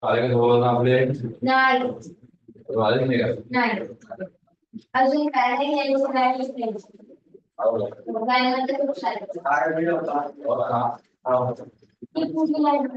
आले का जवळ आपले नाही आले नाही का नाही अजून काय नाही हे लोक नाही गाण्यानंतर खूप सारे ती पूर्ण लाईन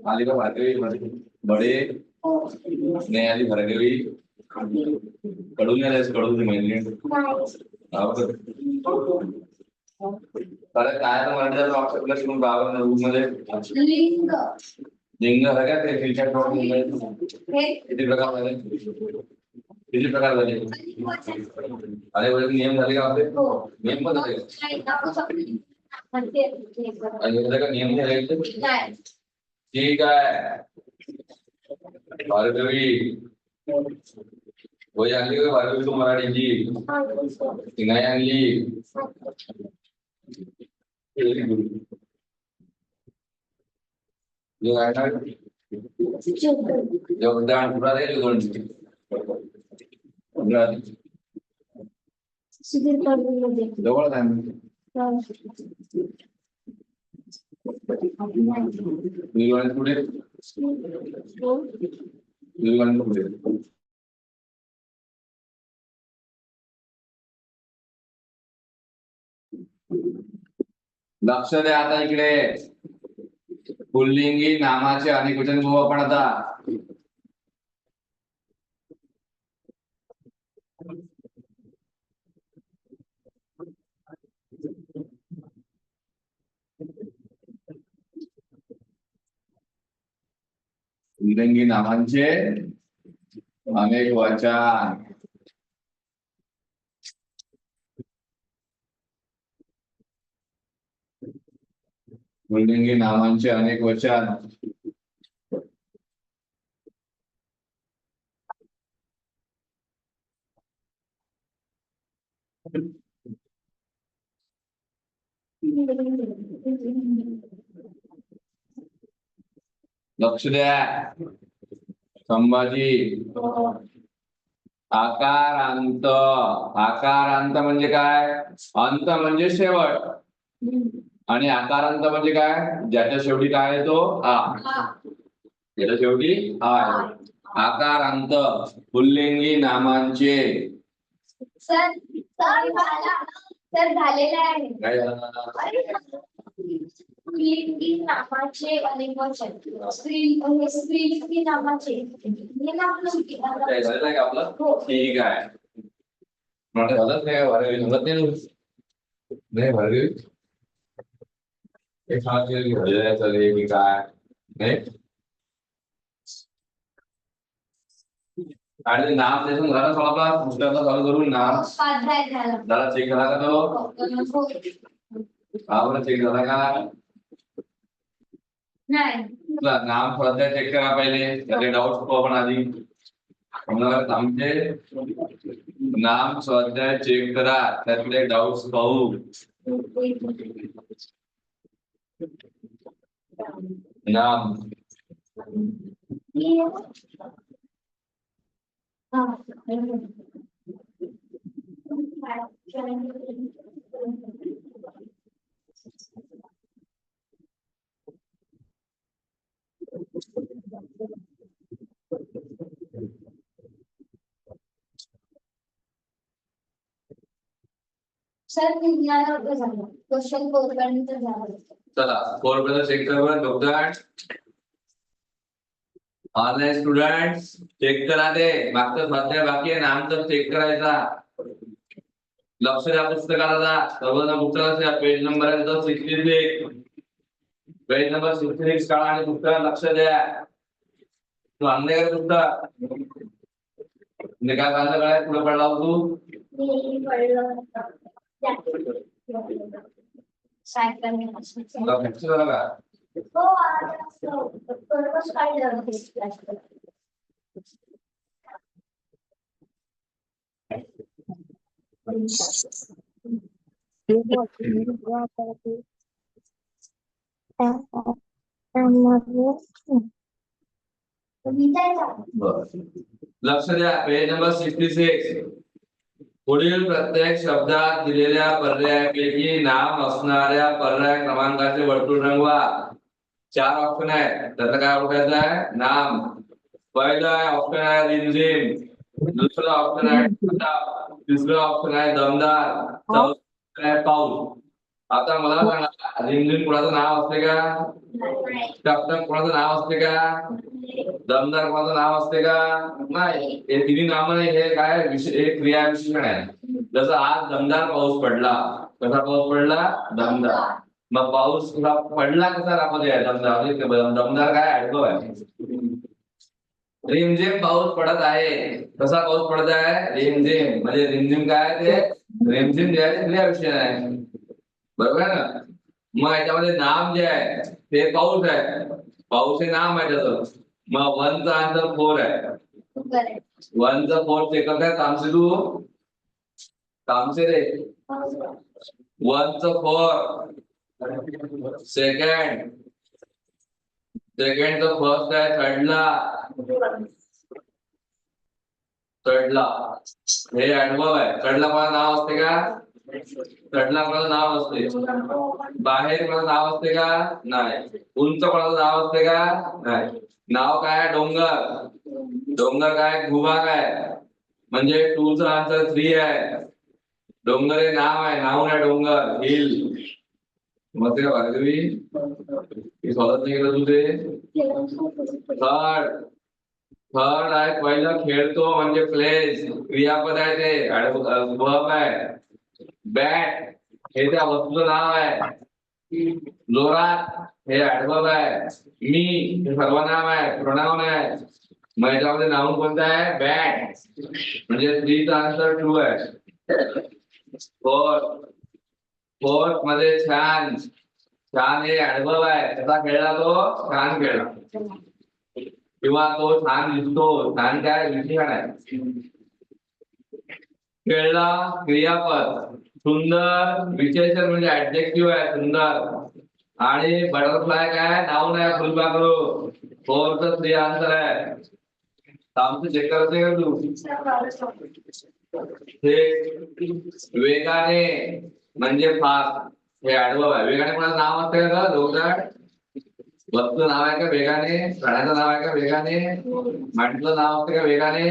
आली का भार्गवी बड़े नहीं आली भार्गवी कडून आल्यास कडून महिने काय तर मराठीचा ऑप्शन शिकून 52 मध्ये लिंग लिंग है क्या ते फीचर नोट किती प्रकार झाले किती प्रकार झाले अरे वैसे नियम झाले का आपले नियम पण झाले का नियम झाले ठीक आहे भार्गवी वही आणली का भार्गवी तू मराठीची नाही आणली योगदान पूरा दे जवळ पुढे पुढे लक्ष द्या आता इकडे पुल्लिंगी नामाचे अनेक वचन बघू आपण आता पुल्लिंगी नामांचे अनेक वचन पुल्लिंगी नामांचे अनेक वचन लक्ष द्या संभाजी आकारांत आकारांत म्हणजे काय अंत म्हणजे शेवट आणि आकारांत म्हणजे काय ज्याच्या शेवटी काय आहे तो आ ज्याच्या शेवटी आ आकारांत पुल्लिंगी नामांचे सर झालेला आहे काय पुल्लिंगी नामाचे अनेक वचन स्त्रीलिंगी नामाचे झालेलं आहे का आपलं ठीक आहे मला झालंच नाही भार्गवी झालंच नाही भार्गवी एक हात झालेलं की काय नाही आणि नाम त्याचं झालं आपला पुस्तकाला चालू करून नाम झाला चेक झाला का तो हा बरं चेक झाला का नाही. चला, नाम स्वाध्याय चेक करा पहिले, त्याचे डाऊट पाहू आपण आधी. समजा आमचे नाम स्वाध्याय चेक करा, त्यातले डाऊट्स पाहू. नाम सर विज्ञानावर झालं क्वेश्चन 4 पर्यंत झालं. चला 4 पर्यंत चेक करा. डॉक्टर ऑनलाईन स्टुडंट्स चेक करा, ते मागचं स्वाध्याय बाकी आहे, नामचं चेक करायचा. लक्ष द्या पुस्तकाला, जा सर्वजण पुस्तकाला, पेज नंबर आहे 66. पेज नंबर 66 काढा आणि पुस्तकाला लक्ष द्या. तू आणले का पुस्तक? म्हणजे काय काढलं, काय पुढे पडला तू? लक्ष झालं का? लक्ष द्या, पेज नंबर 66. पुढील प्रत्येक शब्दात दिलेल्या पर्यायापैकी नाम असणाऱ्या पर्याय क्रमांकाचे वर्तुळ रंगवा. 4 ऑप्शन आहेत, त्याचं काय ओळखायचं आहे? नाम. पहिला ऑप्शन आहे रिमझिम, दुसरा ऑप्शन आहे तिसरा ऑप्शन आहे दमदार, चौथा ऑप्शन आहे पाऊस. आता मला सांगा, रिमझिम कोणाचं नाव असते का? टपटप कोणाचं नाव असते का? दमदार कोणाचं नाव असते का? नाही. हे तिन्ही नाम नाही, हे काय हे क्रिया विशेषण आहे. जसं आज दमदार पाऊस पडला. कसा पाऊस पडला? दमदार. मग पाऊस पडला कसा रामध्ये आहे? दमदार. दमदार काय ऍडवर्ब आहे. रिमझिम पाऊस पडत आहे. कसा पाऊस पडत आहे? रिमझिम. म्हणजे रिमझिम काय ते? रिमझिम जे आहे क्रिया विशेषण आहे, बरोबर आहे ना? मग याच्यामध्ये नाम जे आहे ते पाऊस आहे. पाऊस हे नाम आहे त्याचं. मग 1 चा आन्सर 4 आहे. 1 चा 4 चेक करताय तामसे तू? तामसे रे. 1 चा 4 सेकंड. सेकंड चा फर्स्ट आहे थर्डला. हे ऍडवर्ब आहे. थर्डला कोणाचं नाव असते का? थर्डला कोणाचं नाव असते? बाहेर कोणाचं नाव असते का? नाही. उंच कोणाचं नाव असते का? नाही. नाव काय? डोंगर. डोंगर काय? भूभाग आहे. म्हणजे 2 चा आन्सर 3 आहे. डोंगर हे नाव आहे, नाव आहे डोंगर. हिल. मग ते भार्गवी स्वागत नाही केलं तुझे. थर्ड आहे पहिलं खेळतो, म्हणजे प्लेस. क्रियापद आहे ते, वर्ब आहे. बॅट हे त्या वस्तूचं नाव आहे. जोरात हे ऍडवर्ब आहे. मी हे सर्वनाम आहे, प्रोनाउन आहे. मग याच्यामध्ये नाउन कोणतं आहे? बॅट. म्हणजे 3 चा आन्सर 2 आहे. फोर्थ मध्ये छान. छान हे ऍडवर्ब आहे. कसा खेळला तो? छान खेळला. किंवा तो छान दिसतो. छान काय? विशेषण आहे. खेळला क्रियापद. सुंदर विशेषण म्हणजे ऍडजेक्टिव्ह आहे, सुंदर. आणि बटरफ्लाय काय? नाउन आहे, फुलपाखरू. 4th 3 आन्सर आहे. आमचं चेक करायचंय का तू? वेगाने म्हणजे फास्ट हे ऍडवर्ब आहे. वेगाने कोणाचं नाव असते का? जोरदार. वस्तू नाव आहे का वेगाने? प्राण्याचं नाव आहे का वेगाने? माणसाचं नाव असते का वेगाने?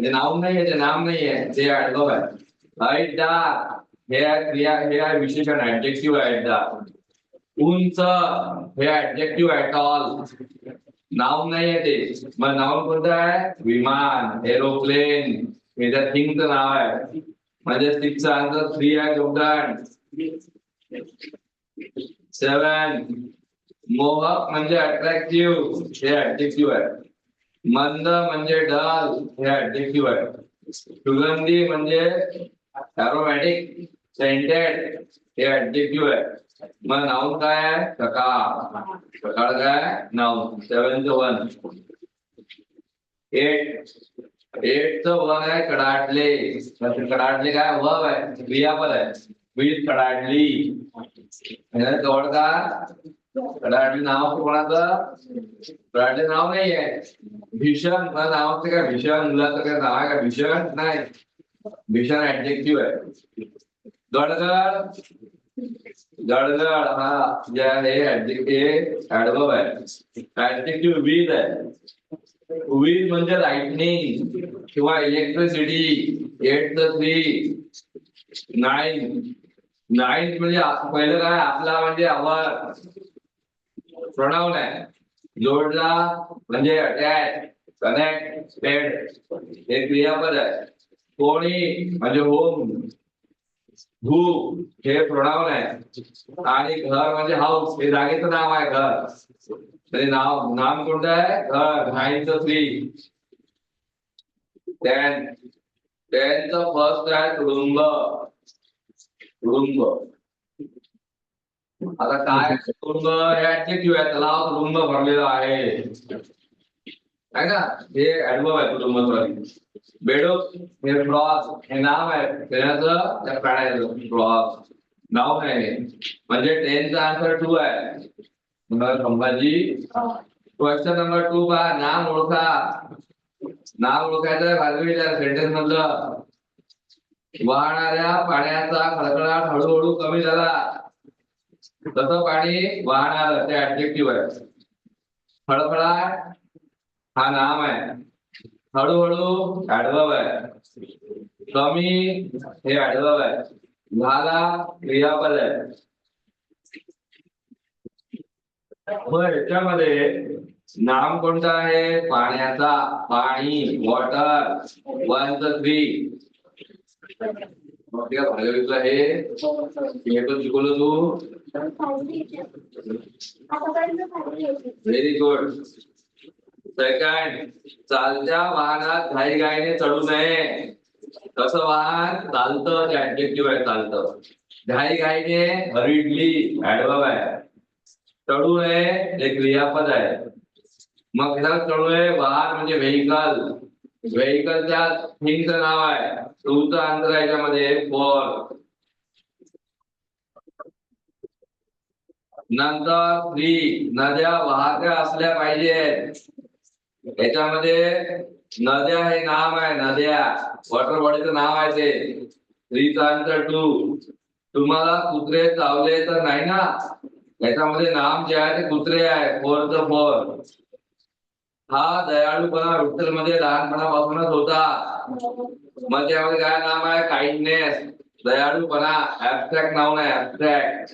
ते नाव नाहीये, ते नाम नाहीये, ते ऍडवर्ब आहे. ऐटदार हे क्रिया, हे आहे विशेषण, ऍडजेक्टिव्ह आहे. ऐटदार. उंच हे ऍडजेक्टिव्ह आहे. टॉल नाउन नाहीये ते. मग नाउन कोणतं आहे? विमान, एरोप्लेन. हे त्या थिंगचं नाव आहे. म्हणजे 6 चा आन्सर 3 आहे. जोगदार. 7 मोहक म्हणजे अट्रॅक्टिव्ह हे ऍडजेक्टिव्ह आहे. मंद म्हणजे डल हे ऍडजेक्टिव्ह आहे. सुगंधी म्हणजे अरोमॅटिक, सेंटेड हे ऍडजेक्टिव्ह आहे. मग नाऊन काय आहे? सकाळ. सकाळ काय? नाऊन. 7th 1. 8th 1 आहे कडाडले. कडाडले काय? वर्ब आहे, क्रियापद आहे. वीज कडाडली. जवळ का? कडाडली नाव कोणाचं? कडाडले नाव नाही आहे. भीषण नावाचं काय? भीषण मुलाचं काय नाव आहे का? भीषण नाही. भीषण ऍडजेक्टिव्ह आहे. गडगड. गडगड हा जे आहे ऍडजेक्टिव्ह ऍडवर्ब आहे. ऍडजेक्टिव्ह वीज आहे. वीज म्हणजे लाइटनिंग किंवा इलेक्ट्रिसिटी. 8th 3. 9 म्हणजे पहिलं काय? आपला म्हणजे आवाज. प्रोनाउन आहे. जोडला म्हणजे अटॅच, कनेक्टेड. हे क्रियापद आहे. कोणी म्हणजे होम. हू हे प्रोनाउन आहे. आणि घर म्हणजे हाऊस, हे जागेचं नाव आहे. घर तरी नाम कोणतं आहे? घर. 9th 3. 10th फर्स्ट आहे तुडुंब. तुडुंब. आता काय? तुडुंब हे ऍडजेक्टिव्ह आहे. तलाव तुडुंब भरलेला आहे ना? हे ऍडवर्ब आहे तुडुंब. बेडूक हे फ्रॉग हे नाव आहे त्याचं, त्या प्राण्याचं. फ्रॉग नाव आहे. म्हणजे 10th आन्सर 2 आहे. संभाजी. क्वेश्चन नंबर 2 पहा. नाम ओळखा. नाव ओळखायचं भार्गवीच्या सेंटेन्स मधलं. वाहणाऱ्या पाण्याचा खळखळाट हळूहळू कमी झाला. तसं पाणी वाहणार, ते ऍडजेक्टिव्ह आहे. खळखळाट हा नाम आहे. हळूहळू ऍडवर्ब आहे. कमी हे ऍडवर्ब आहे. झाला क्रियापद आहे. मग याच्यामध्ये नाम कोणता आहे? पाण्याचा. पाणी, वॉटर. 1th 3. भार्गवीला हे पण शिकवलं तू. Very good. सेकंड, चालत्या वाहनात घाईघाईने चढू नये. कसं वाहन? चालतं, ते ऍडजेक्टिव्ह आहे. चालतं. घाईघाईने हरिडली ऍडवर्ब आहे. चढू नये हे क्रियापद आहे. मग चढू नये वाहन म्हणजे व्हेइकल. व्हेइकलच्या थिंगचं नाव आहे. टूचं आन्सर आहे याच्यामध्ये 4. नंतर 3. नद्या वाहत्या असल्या पाहिजेत. याच्यामध्ये नद्या हे नाम आहे. नद्या वॉटर बॉडीचं नाव आहे ते. 3चं आन्सर 2. तुम्हाला कुत्रे चावले तर नाही ना? याच्यामध्ये नाम जे आहे ते कुत्रे आहे. 4th 4. हा दयाळूपणा विठ्ठल मध्ये लहानपणापासूनच होता. मग त्यामध्ये काय नाम आहे? काइंडनेस. दयाळूपणा ऍबस्ट्रॅक्ट नाउन आहे. ऍबस्ट्रॅक्ट.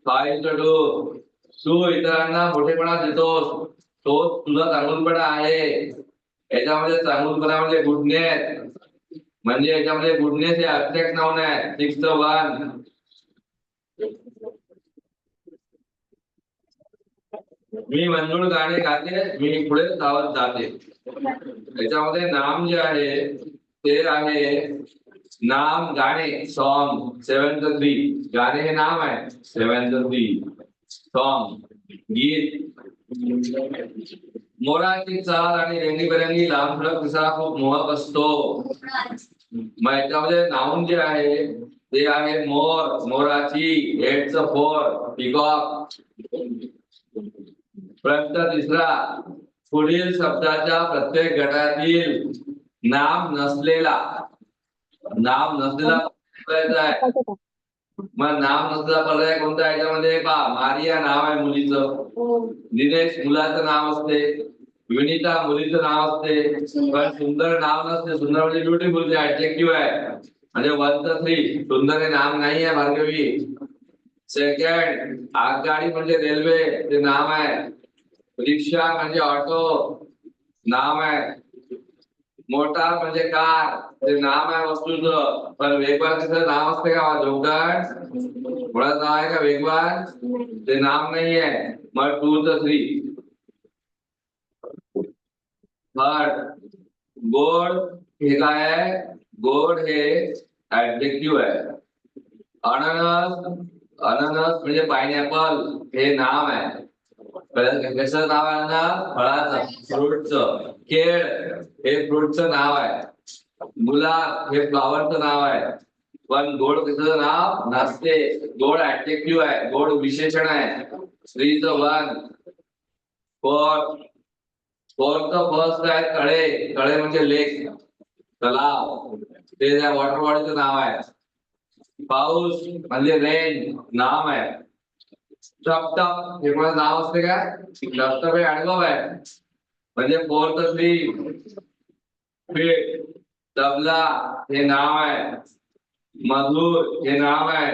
5th 2. तू इतरांना मोठेपणा देतोस, तो तुझा चांगुलपणा आहे. याच्यामध्ये चांगुलपणा म्हणजे गुडनेस. म्हणजे याच्यामध्ये गुडनेस हे ऍबस्ट्रॅक्ट नाउन आहे. 6th 1. मी मंजूळ गाणे गाते, मी पुढे धावत जाते. याच्यामध्ये नाम जे आहे ते आहे नाम गाणे. सॉन्ग. 7th 3. गाणे हे नाम आहे. 7th 3. सॉन्ग गीत. मोराची चाल आणि रंगीबेरंगी लांबडं पिसा खूप मोहक असतो. मग याच्यामध्ये नाउन जे आहे ते आहे मोर. मोराची. 8th 4. पिकॉक. प्रश्न 3रा. पुढील शब्दाच्या प्रत्येक गटातील नाम नसलेला आहे. मग नाम नसलेला पर्याय कोणता? याच्यामध्ये पहा. मारिया नाव आहे मुलीचं. दिनेश मुलाचं नाव असते. विनीता मुलीचं नाव असते. पण सुंदर नाव नसते. सुंदर म्हणजे ब्युटिफुल ऍडजेक्टिव्ह आहे. म्हणजे 1th 3. सुंदर हे नाम नाही आहे भार्गवी. सेकंड, आगगाडी म्हणजे रेल्वे, ते नाम आहे. रिक्षा म्हणजे ऑटो, नाम आहे. मोटार म्हणजे कार, ते नाम आहे वस्तूचं. पण वेगवान त्याचं नाव असते का? जोगण थोडं नाव आहे का वेगवान? ते नाम नाही आहे. मग 2th 3. थर्ड, गोड हे काय आहे? गोड हे ऍडजेक्टिव्ह आहे. अननस अननस म्हणजे पायनॅपल हे नाव आहे. कशाचं नाव आहे ना? फळाचं, फ्रूटचं. केळ हे फ्रूटचं नाव आहे. गुलाब हे फ्लॉवरचं नाव आहे. पण गोड कशाचं नाव नसते. गोड ऍडजेक्टिव्ह आहे, गोड विशेषण आहे. स्त्रीचं वन. फर्स्ट आहे तळे. तळे म्हणजे लेक, तलाव. ते त्या वॉटर बॉडीचं नाव आहे. पाऊस म्हणजे रेन नाव आहे. टप हे मला नाव असते का? टप हे ऍडवर्ब आहे. म्हणजे फोर्थ थ्री. तबला हे नाव आहे. मधुर हे नाव आहे.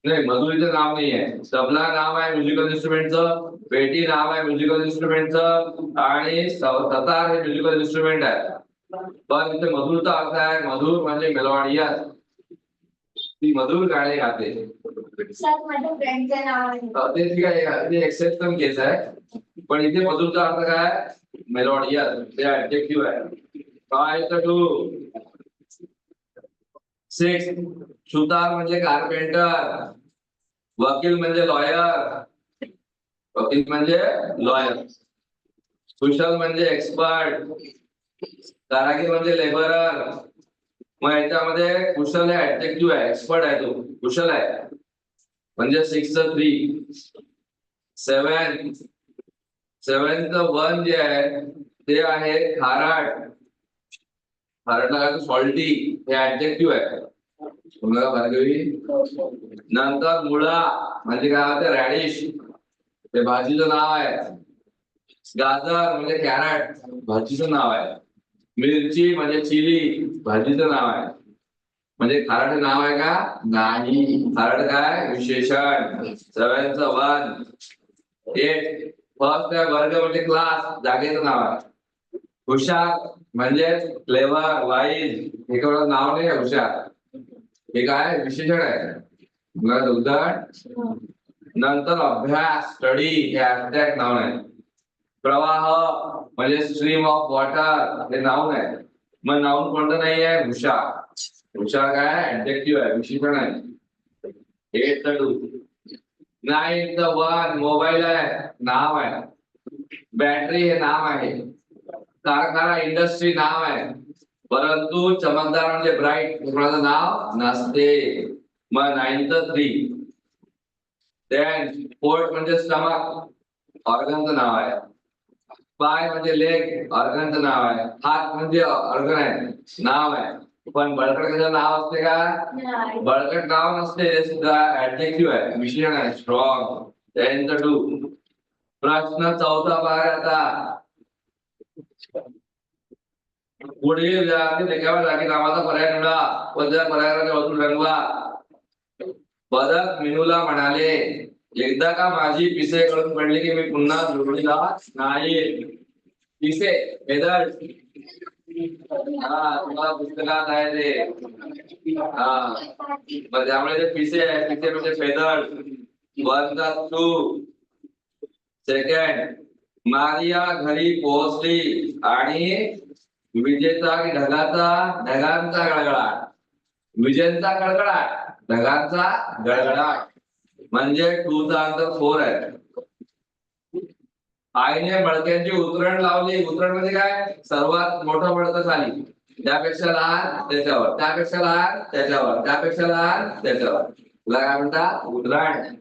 नाही, मधुरीचं नाव नाही आहे. तबला नाव आहे म्युझिकल इन्स्ट्रुमेंटचं. पेटी नाव आहे म्युझिकल इन्स्ट्रुमेंटचं. आणि सतार हे म्युझिकल इन्स्ट्रुमेंट आहे. पण इथे मधुरचा अर्थ आहे, मधुर म्हणजे मेलोडियस. ती मधुर गाणे गाते. सर माझ्या फ्रेंडचे नाव आहे. ते ठीक आहे, ते एक्सेप्शन केस आहे. पण इथे मधुरचा अर्थ काय? मेलोडियस. ते ऍडजेक्टिव्ह आहे. काय तर टू 6. सुतार म्हणजे कार्पेंटर. वकील म्हणजे लॉयर. वकील म्हणजे लॉयर. कुशल म्हणजे एक्सपर्ट. कारागीर म्हणजे लेबरर. मग याच्यामध्ये कुशल हे ऍडजेक्टिव्ह आहे, एक्सपर्ट आहे तो, कुशल आहे. म्हणजे 6 3. 7 वन जे आहे ते आहे खारट. खारटला सॉल्टी हे ऍडजेक्टिव्ह आहे. तुम्हाला भार्गवी. नंतर मुळा म्हणजे काय होते? रॅडिश. ते भाजीचं नाव आहे. गाजर म्हणजे कॅरेट, भाजीचं नाव आहे. मिरची म्हणजे चिली, भाजीचं नाव आहे. म्हणजे खारट नाव आहे का? नाही. खारट काय? विशेषण. 7 वन. 8 फर्स्ट वर्ग म्हणजे क्लास, जागेचं नाव आहे. हुशार म्हणजे क्लेवर, वाईज. हे केवळ नाव नाही आहे हुशार. हे काय? विशेषण आहे. उदाहरण. नंतर अभ्यास, स्टडी हे ऍब्स्ट्रॅक्ट नाव आहे. प्रवाह म्हणजे स्ट्रीम ऑफ वॉटर हे नाउन आहे. मग नाउन कोणतं नाही आहे? हुशार. हुशार काय? ऍडजेक्टिव्ह आहे, विशेषण आहे. 8 2. 9 वन. मोबाईल आहे, नाव आहे. बॅटरी हे नाव आहे. कारखाना, इंडस्ट्री नाव आहे. परंतु चमकदार म्हणजे ब्राईट हे कोणाचं नाव नसते. मग 9 3. पोर्ट म्हणजे स्टमक, ऑर्गनचं नाव आहे. पाय म्हणजे लेग, ऑर्गनचं नाव आहे. हात म्हणजे ऑर्गन आहे, नाव आहे. पण बळकट त्याचं नाव असते का? बळकट नाव नसते. ते सुद्धा ऍडजेक्टिव्ह आहे, विशेषण आहे. स्ट्रॉंग. 2. प्रश्न 4 पाहूया आता. पुढील एका जागी नावाचा पर्याय निवडा व त्या पर्यायाने वर्तुळ रंगवा. बदक मेनूला म्हणाले, एकदा का माझी पिसे गळून पडली की मी पुन्हा जोडीला नाही. पिसे मेदड. तुम्हाला पुस्तकात आहे ते. मग त्यामुळे ते पिसे आहे. पिसे म्हणजे फेदर. 1 2. सेकंड. मारिया घरी पोहोचली आणि विजेचा की ढगांचा गडगडाट. विजेचा गडगडाट, ढगांचा गडगडाट. म्हणजे 2 4 आहे. आईने मडक्यांची उतरण लावली. उतरण म्हणजे काय? सर्वात मोठं मडकं खाली, त्यापेक्षा लहान त्याच्यावर, त्यापेक्षा लहान त्याच्यावर, त्यापेक्षा लहान त्याच्यावर. तुला काय म्हणतात? उतरण.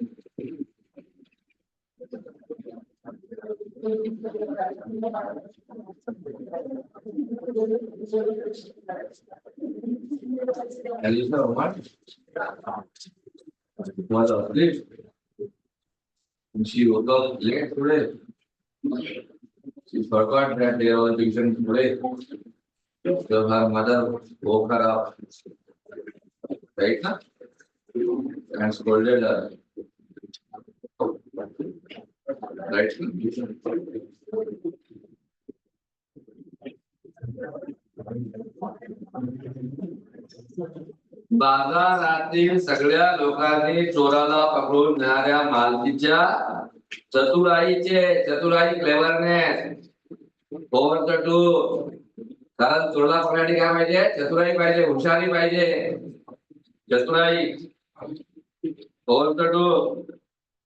She woke up late today. She forgot that there was tuition today. So her mother woke her up. Right now? And scolded her. Right? बाजारातील सगळ्या लोकांनी चोराला पकडून नेणाऱ्या मालकीच्या चतुराई क्लेवरनेस. 4 2. कारण चोराला पकडण्यासाठी काय पाहिजे? चतुराई पाहिजे, हुशारी पाहिजे, चतुराई.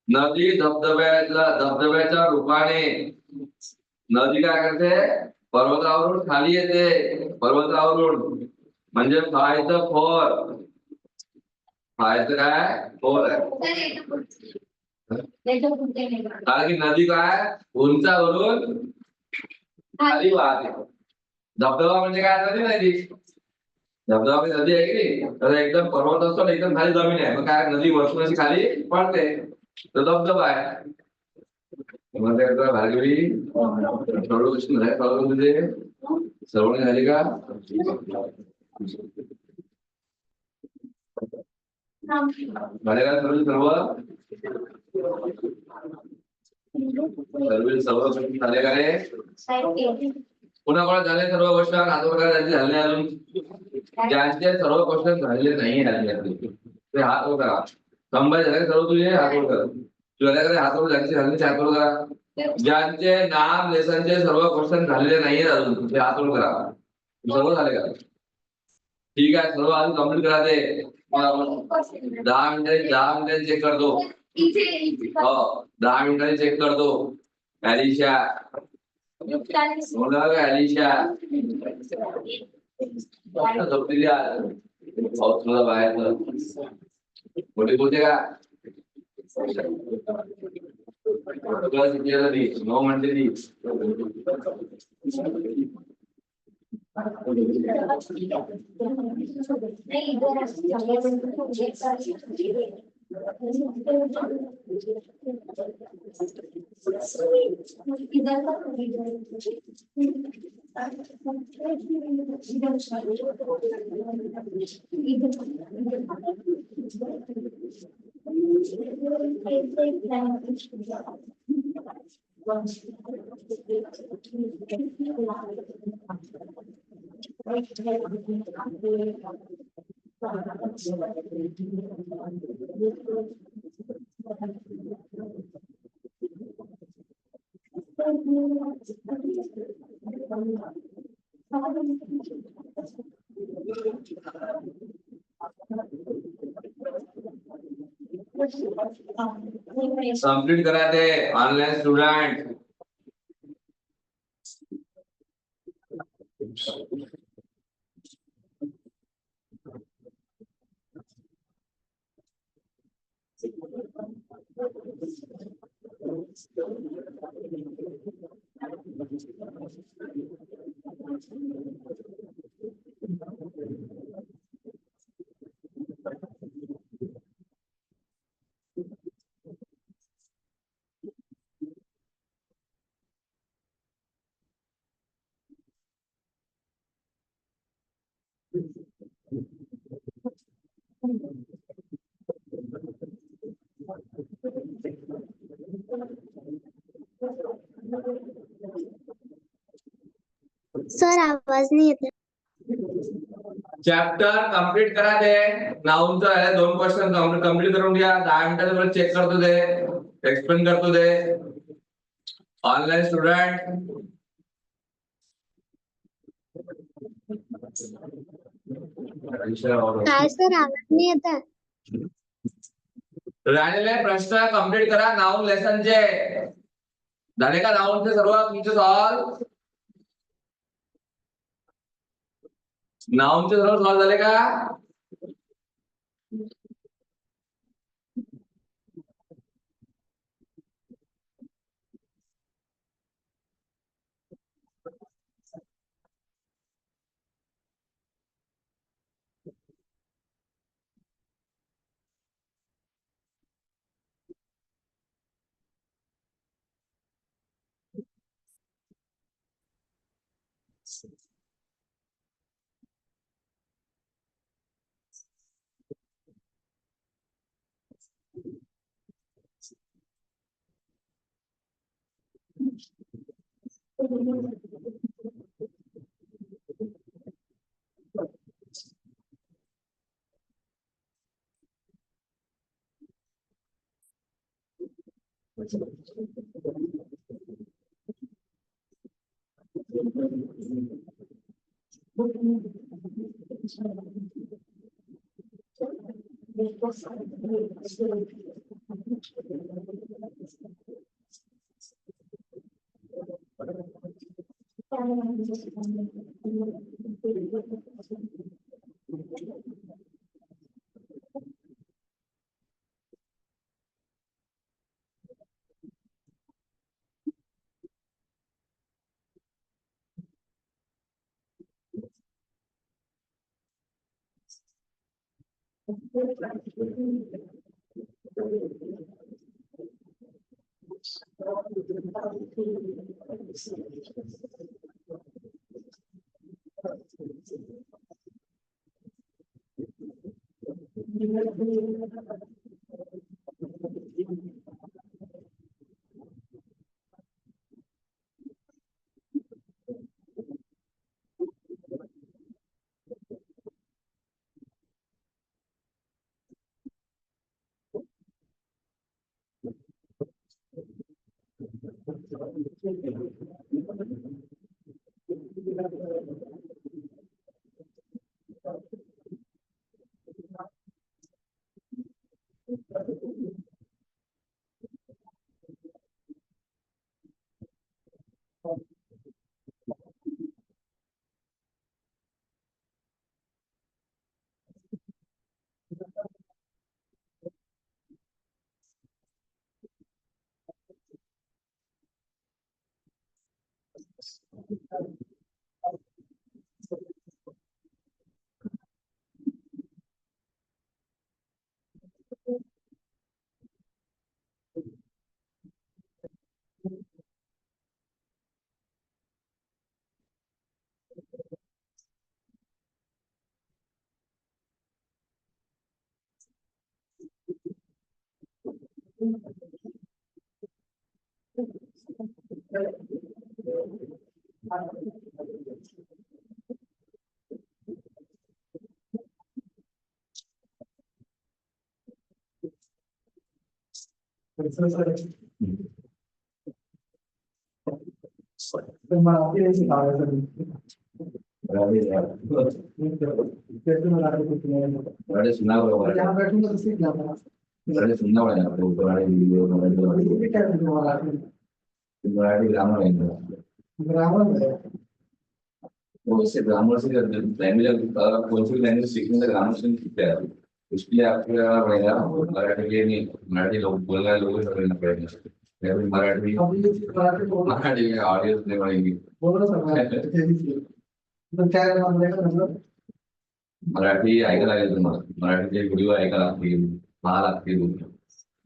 नदी धबधब्याच्या रूपाने नदी काय करते पर्वतावरून खाली येते पर्वतावरून म्हणजे फायचं फोर फायचं काय फोर आहे कारण की नदी काय उंचावरून खाली वाहते धबधबा म्हणजे काय नदी नाही ती धबधबा म्हणजे नदी आहे की नाही तर एकदम पर्वत असतो ना एकदम खाली जमीन आहे मग काय नदी वरतून अशी खाली पडते तो धबधबा आहे मग त्याचा भार्गवी सर्व गोष्टी नाही कळलं तुझे सर्व झाली का झाले का सर्व सर्व सर्व गोष्टी झाले का रे पुन्हा कोणा झाले सर्व गोष्ट हात झाले अजून ज्यांचे सर्व क्वेश्चन झालेले नाही ते हात वर करा कंबाई झाले सर्व तुझे हात वर करा तुझ्याकडे हात वर ज्यांचे झाले हात वर करा ज्यांचे नाम लेसनचे सर्व क्वेश्चन झालेले नाहीये अजून ते हात वर करा सर्व झाले का ठीक आहे सर्व अजून कम्प्लीट करा ते 10 मिनिटं चेक कर दो हो 10 मिनिटांनी चेक कर दो एलिशा बोला एलिशा झोपलेली पाऊस तुला बाहेर मोठी बोलते का नो म्हणते ती कंप्लीट करा ते ऑनलाइन स्टूडेंट सर आवाज नहीं येत चॅप्टर कंप्लीट करा ते नाऊनचं आहे 2 क्वेश्चन कंप्लीट करून घ्या 10 मिनिटाच्या वर चेक करतो ते एक्सप्लेन करतो ते ऑनलाइन स्टूडेंट काय सर आवाज नहीं येत राहिलेले प्रश्न कंप्लीट करा नाऊन लेसनचे झाले का नाऊनचे सर्व तुमचे सॉल्व नाऊनचे सर्व सॉल्व झाले का मराठी ग्रामर वैसे ग्रामर से लैंग्वेज कौन सी लैंग्वेज सीखने का ग्रामर से सीखते हैं उसके लिए आपको पड़ेगा मराठी के नहीं मराठी लोग बोलने लोगों से करना पड़ेगा मराठी मराठी में ऑडियो सुनने पड़ेगी मराठी ऐकायला लागेल तुम्हाला मराठीचे व्हिडिओ ऐकायला लागतील पाहा लागतील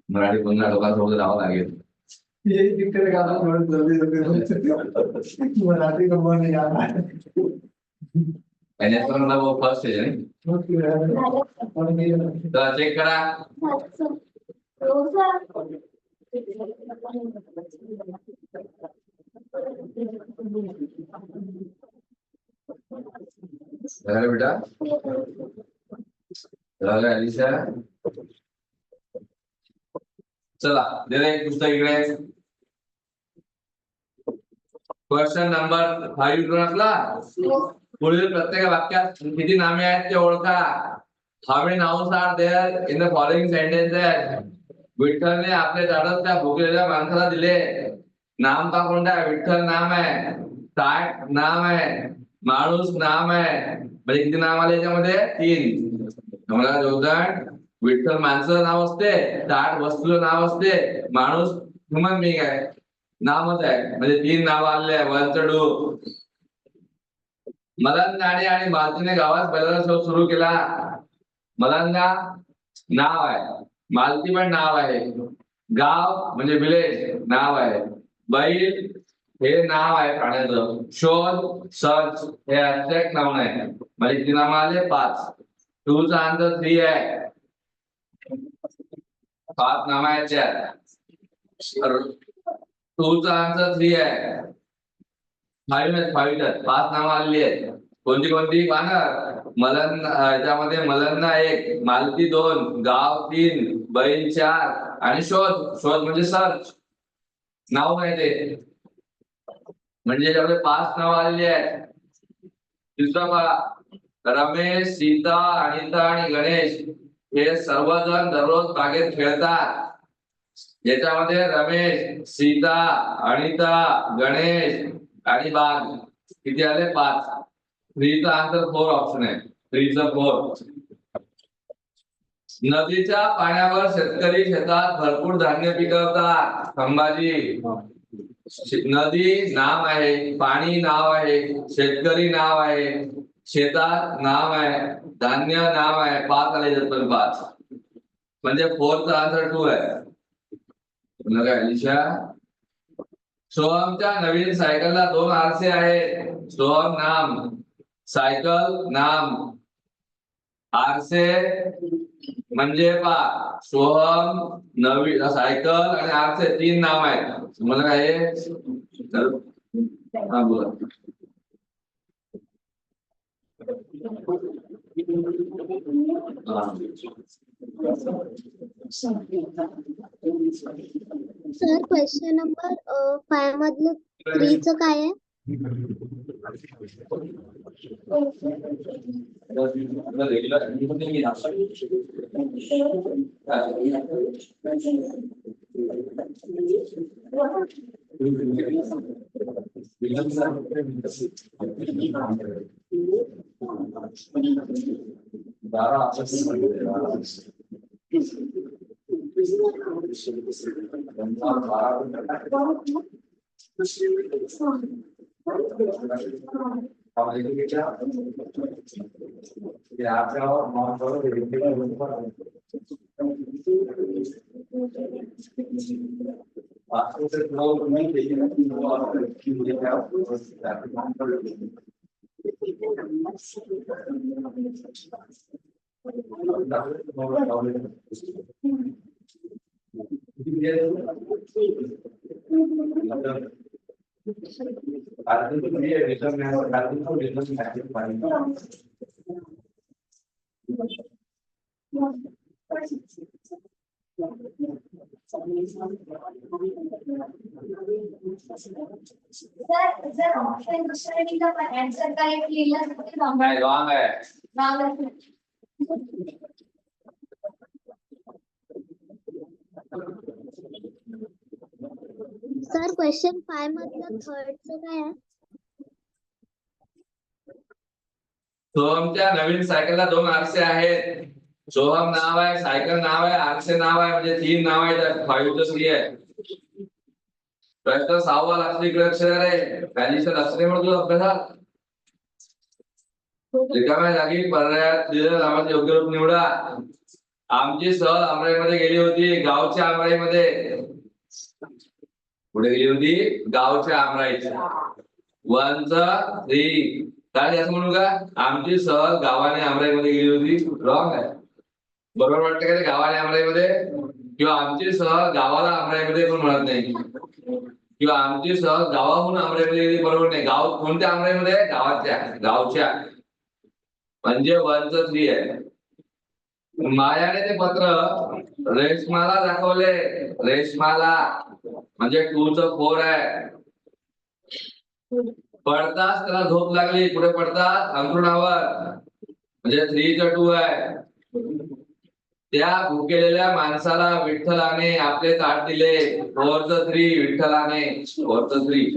मराठी बोलणाऱ्या लोकांसोबत राहावं लागेल मराठी वो फर्स्ट है तो चेक करा बेटा अलिशा चला दे एक पुस्तक इकडे क्वेश्चन नंबर 5 असला पुढील प्रत्येक वाक्यात किती नामे आहेत ते ओळखा how many nouns are there in the following sentences विठ्ठलने आपले झाडच त्या भुकेलेल्या माणसाला दिले नाम का कोणता आहे विठ्ठल नाम आहे ताट नाम आहे माणूस नाम आहे म्हणजे किती नाम आले याच्यामध्ये 3 मला जोगदान विठ्ठल माणसाचं नाव असते ताट वस्तूचं नाव असते माणूस ह्युमन बिंग आहे नामच आहे म्हणजे 3 नाव आले आहे वंचडू मलंगाने आणि मालतीने गावात बैलाचा शोध सुरू केला मलंगा नाव आहे मालती पण नाव आहे गाव म्हणजे विलेज नाव आहे बैल हे नाव आहे प्राण्याचं शोध सर्च हे ऍब्स्ट्रॅक्ट नाव आहे म्हणजे किती नाम आले 5 टूचा आन्सर 3 आहे 5 नाम आहेत त्यात टूचा आन्सर 3 आहे 5 नाव आलेली आहेत कोणती कोणती पाहणार मलन याच्यामध्ये मलंना 1 मालती 2 गाव 3 बैल 4 आणि शोध शोध म्हणजे सर्च नाव नाही ते म्हणजे याच्यामध्ये 5 नाव आलेली आहेत दुसरा पहा रमेश सीता अनिता आणि गणेश हे सर्वजण दररोज बागेत खेळतात. याच्यामध्ये रमेश, सीता, अनिता, गणेश आणि बाग किती आले? 5. 3चा आन्सर 4 ऑप्शन आहे. 3चं 4. नदीच्या पाण्यावर शेतकरी शेतात भरपूर धान्य पिकवतात. संभाजी, नदी नाम आहे, पाणी नाव आहे, शेतकरी नाव आहे, शेतात नाव आहे, धान्य नाव आहे. 5 आले पण 5 म्हणजे 4चा आन्सर 2 आहे. अलिशा, सोहमच्या नवीन सायकलला 2 आरसे आहेत. सोहम नाम, सायकल नाम, आरसे म्हणजे सोहम, नवीन सायकल आणि आरसे 3 नाम आहेत. मला काय हा बोला. सर क्वेश्चन नंबर 5 मधलं 3चं काय आहे? जर ऑप्शन दुसऱ्या निघाला पण आन्सर करेक्ट लिहिलं तर ते नाही, रॉंग आहे. सर क्वेश्चन 5 मधलं 3चं काय आहे? सोहमच्या नवीन सायकलला 2 आरसे आहेत. सोहम नाव आहे, सायकल नाव आहे, आरसे नाव आहे, म्हणजे 3 नाव आहेत. 5चं 3 आहे. प्रश्न 6वा लक्ष इकडे अक्षर आहे. व्हॅल्यूचं लक्ष नाही म्हणतो अभ्यासात. रिकाम्या जागी पर्यायात दिलेल्या नावाचे योग्य रूप निवडा. आमची सहल अमराईमध्ये गेली होती. गावच्या अमराईमध्ये. कुठे गेली होती? गावच्या अमराईच्या. 1चं 3 काय असं म्हणू का? आमची सहल गावाने अमराईमध्ये गेली होती. रॉंग आहे. बरोबर वाटतं का ते? गावाने अमराईमध्ये किंवा आमची सहल गावाला अमराईमध्ये पण म्हणत नाही किंवा आमची सहल गावाहून अमराईमध्ये गेली. बरोबर नाही. गाव कोणत्या अमराईमध्ये? गावच्या म्हणजे 1चं 3 आहे. मायाने ते पत्र रेशमाला दाखवले. रेशमाला म्हणजे 2चं 4 आहे. पडताच त्याला झोप लागली. कुठे पडतात? अंथरुणावर म्हणजे 3चं 2 आहे. त्या भुकेलेल्या माणसाला विठ्ठलाने आपले ताट दिले. 4चं 3 विठ्ठलाने. 4चं 3.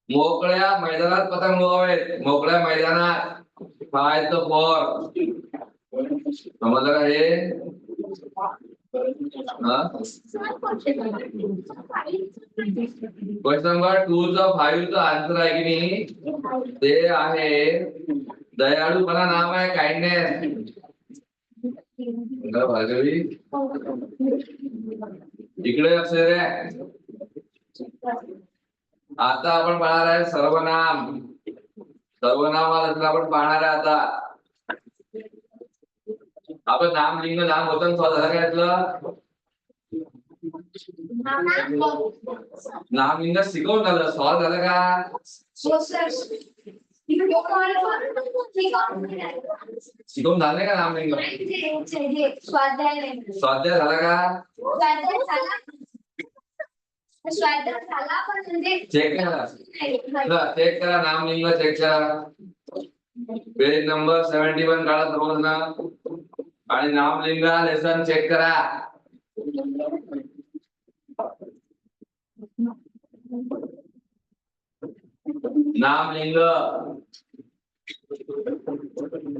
मोकळ्या मैदानात पतंग उडवावेत. मोकळ्या मैदानात. 5चं 4. समजलं का हे? क्वेश्चन नंबर 2चं 5चं आन्सर आहे की नाही? ते आहे दयाळूपणा नाव आहे. काइंडनेस. भार्गवी इकडे अक्षर आहे. आता आपण पाहणार आहे सर्वनाम. सर्वनामाला आपण पाहणार आहे आता. आपण नाम लिंग नाम होतं झालं काय यातलं? नाम लिंग शिकवून झालं. सॉल्व झालं का? शिकवून झाले का नाम लिंग? स्वाध्याय झाला का? चेक करा. चेक करा. नाम लिंग चेक करा. पेज नंबर 71 काढा सर्वजण. आणि नामलिंग लेसन चेक करा. नामलिंग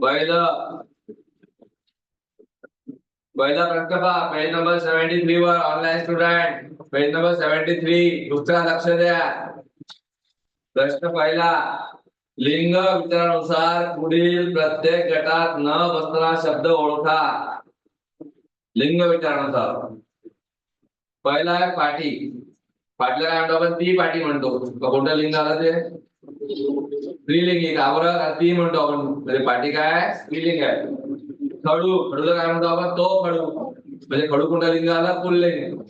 पहिलं पहिला प्रश्न पहा, पेज नंबर 73 वर ऑनलाईन स्टुडंट, पेज नंबर 73. दुसरा लक्ष द्या. प्रश्न पहिला, लिंग विचारानुसार पुढील प्रत्येक गटात न बसणारा शब्द ओळखा. लिंग विचारानुसार पहिला आहे पाटी. पाटीला काय म्हणतो आपण? ती पाटी म्हणतो. कोणतं लिंग आलं ते? स्त्रीलिंगी. का बरं? ती म्हणतो आपण. म्हणजे पाटी काय? स्त्रीलिंग आहे. खडू. खडूला काय म्हणतो आपण? तो खडू. म्हणजे खडू कोणता लिंग आला? पुल्लिंग.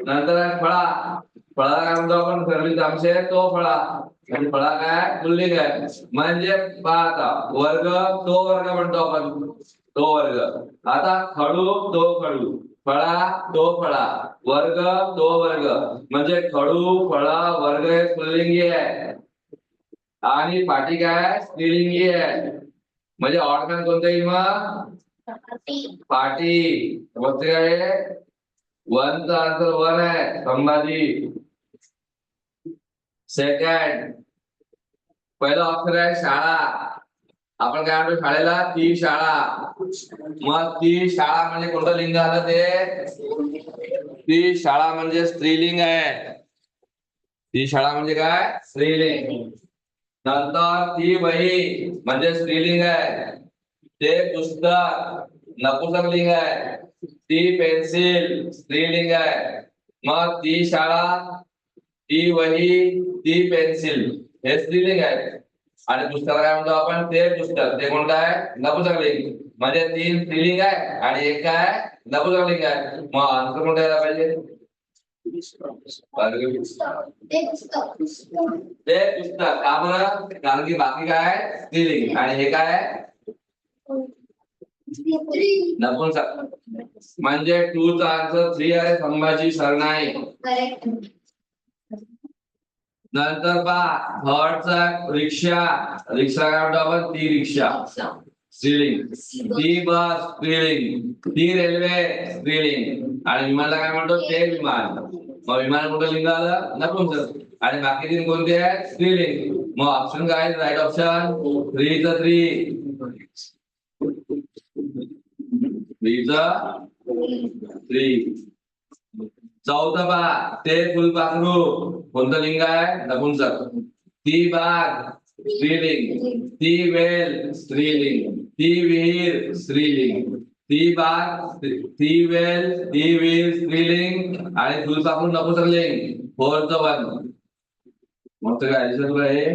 नंतर आहे फळा. फळाला काय म्हणतो आपण? सर्विस आमचे तो फळा. म्हणजे फळा काय? पुल्लिंग आहे. म्हणजे पहा वर्ग, तो वर्ग म्हणतो आपण. तो वर्ग. आता खडू, तो खडू. फळा, तो फळा. वर्ग, तो वर्ग. म्हणजे खडू, फळा, वर्ग हे पुल्लिंगी आहे. आणि पाटी काय? स्त्रीलिंगी आहे. म्हणजे ऑर्गन कोणतं येईल मग? पाटी. वरती काय? वनचा आन्सर वन आहे. संभाजी. सेकंड, पहिला ऑप्शन आहे शाळा. आपण काय म्हणतो शाळेला? ती शाळा. मग ती शाळा म्हणजे कोणतं लिंग आलं ते? ती शाळा म्हणजे स्त्रीलिंग आहे. ती शाळा म्हणजे काय? स्त्रीलिंग. नंतर ती वही म्हणजे स्त्रीलिंग आहे. ते पुस्तक नपुंसकलिंग आहे. ती पेन्सिल स्त्रीलिंग आहे. मग ती शाळा, ती वही, ती पेन्सिल हे स्त्रीलिंग आहे. आणि पुस्तक काय म्हणतो आपण? ते पुस्तक. ते कोणतं आहे? नपुंसकलिंग. म्हणजे 3 स्त्रीलिंग आहे आणि एक काय? नपुंसकलिंग आहे. मग आन्सर कोणता यायला पाहिजे? ते पुस्तक. ते पुस्तक. का बरं? कारण की बाकी काय? स्त्रीलिंग. आणि हे काय? नपुंसक. म्हणजे 2 चा आन्सर 3 आहे. संभाजी सरनाई. करेक्ट. नंतर पहा थर्डचा रिक्षा. रिक्षा काय म्हणतो आपण? ती रिक्षा स्त्रीलिंग. ती बस स्त्रीलिंग. ती रेल्वे स्त्रीलिंग. आणि विमानाला काय म्हणतो? ते विमान. मग विमान कुठं लिंग आलं? नपुंसक. आणि बाकी 3 कोणते आहेत? स्त्रीलिंग. मग ऑप्शन काय? राईट ऑप्शन 3 च 3. 3 च 3. चौथा पहा, ते फुलपाखरू कोणतं लिंग आहे? नपुंसक. ती बाग स्त्रीलिंग. ती वेल स्त्रीलिंग. ती विहीर स्त्रीलिंग. ती बाग, ती वेल, ती विहीर स्त्रीलिंग आणि फुलपाखरू नपुंसकलिंग. 4 च 1. मग काय आन्सर आहे?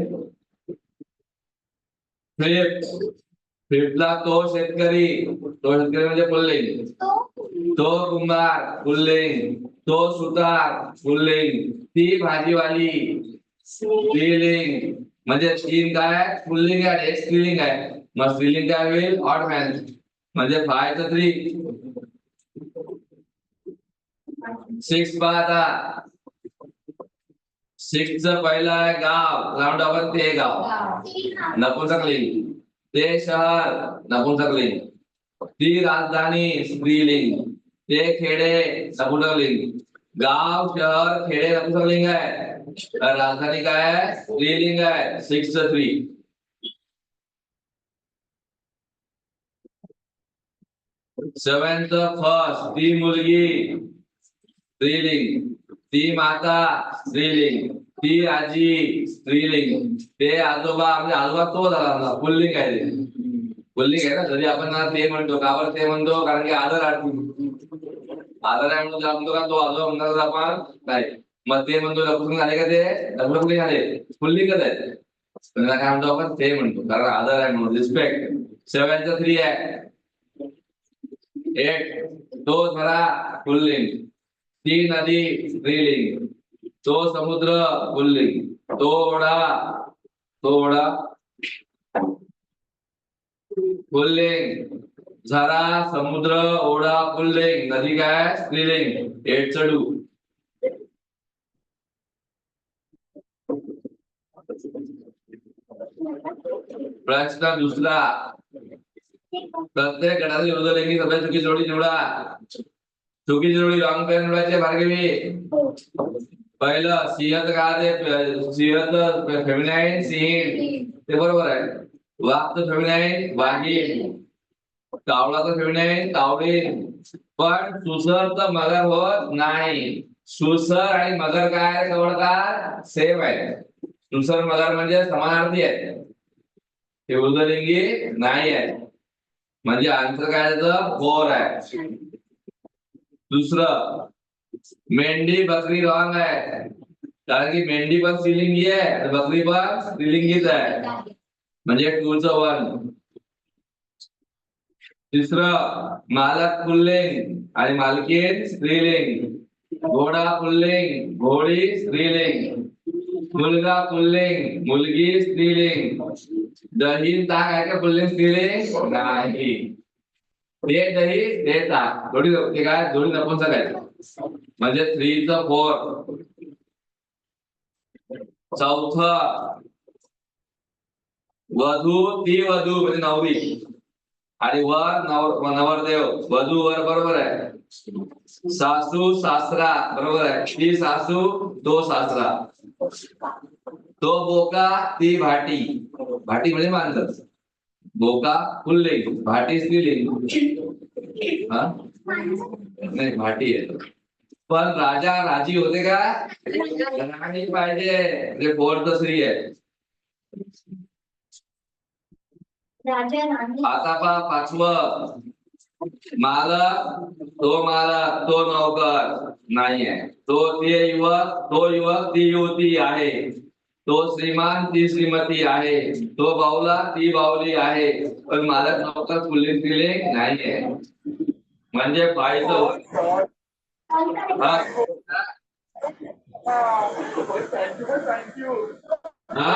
फिफ्थला तो शेतकरी. तो शेतकरी म्हणजे पुल्लिंग. तो कुंभार पुल्लिंग. तो सुतार पुल्लिंग. ती भाजीवाली स्त्रीलिंग. म्हणजे 3 काय? पुल्लिंग आहे, एक स्त्रीलिंग आहे. मग स्त्रीलिंग काय होईल? Odd man. म्हणजे 5 च 3. 6 पाहता. 6 च पहिला आहे गाव. राऊंड आपण ते गाव नपुंसकलिंग. ते शहर नपुंसकलिंग. ती राजधानी स्त्रीलिंग. ते खेडे नपुंसकलिंग. गाव, शहर, खेडे नपुंसकलिंग आहे. राजधानी काय आहे? स्त्रीलिंग आहे. 6 च 3. 7 च फर्स्ट. ती मुलगी स्त्रीलिंग. ती माता स्त्रीलिंग. ती आजी स्त्रीलिंग. ते आजोबा म्हणजे आजोबा तो झाला पुल्लिंग आहे. ते पुल्लिंग आहे ना. जरी आपण ना ते म्हणतो. का बरं ते म्हणतो? कारण की आदर आदर आहे म्हणून म्हणतो का तो आजोबा म्हणतात आपण? नाही. मग ते म्हणतो नपुंसक झाले का? ते नपुंसक झाले. पुल्लिंगच आहे. त्याला काय म्हणतो आपण? ते म्हणतो कारण आदर आहे म्हणून. रिस्पेक्ट. 7 च 3 आहे. 8 तो झरा पुल्लिंग. ती नदी स्त्रीलिंग. तो समुद्र पुल्लिंग. तो ओढा पुल्लिंग. झरा, समुद्र, ओढा पुल्लिंग. नदी काय? स्त्रीलिंग. 8 च 2. प्रश्न दुसरा. प्रत्येक गटातील उर्ध्वलिंगी सगळ्या चुकी जोडी निवडा. चुकीची जोडी रॉंग पेअर निवडायचे भार्गवी. पहिलं सिंहत का ते सिंहत फेमिनाईन सिंह ते बरोबर आहे. वाघचं फेमिनाईन वाघीण. कावळाचं फेमिनाईन कावळीण. पण सुसरचं मगर होत नाही. सुसर आणि मगर काय जवळकार सेम आहे. सुसर मगर म्हणजे समानार्थी आहे. हे उर्ध्वलिंगी नाही आहे. म्हणजे आन्सर काय त्याचं 4 आहे. दुसरं मेंढी बकरी रॉंग आहे. कारण की मेंढी पण स्त्रीलिंगी आहे आणि बकरी पण स्त्रीलिंगीच आहे. म्हणजे 2 चं 1. तिसरं मालक पुल्लिंग आणि मालकीण स्त्रीलिंग. घोडा पुल्लिंग घोडी स्त्रीलिंग. मुलगा पुल्लिंग मुलगी स्त्रीलिंग. दही ताक आहे का पुल्लिंग स्त्रीलिंग नाही. ते दही ते ताक जोडी ते काय जोडी नपुंसक आहे. म्हणजे 3 चं 4. चौथं वधू ती वधू म्हणजे नवरी आणि वर नवरदेव. वधू वर बरोबर आहे. सासू सासरा बरोबर आहे. ती सासू तो सासरा. तो बोका ती भाटी. भाटी म्हणजे मांजर. बोका पुल्लिंग भाटी स्त्रीलिंग. हा नाही भाटी आहे. पण राजा राजी होते का राणी पाहिजे. म्हणजे 4th स्त्री आहे. राजा राणी. आता पहा 5वं मालक तो नौकर नाहीये. ते युवक ती युवती आहे. तो श्रीमान ती श्रीमती आहे. तो बाहुला ती बाहुली आहे. पण मालक नौकर पुल्लिंग स्त्रीलिंग नाहीये. म्हणजे पाहिजे हा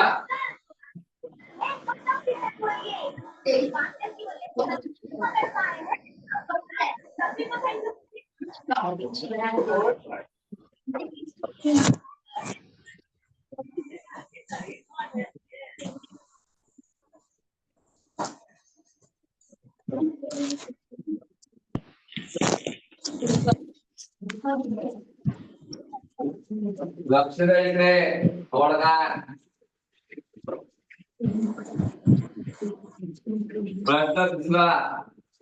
लक्ष द्या इकडे. थोडक्यात प्रश्न दुसरा.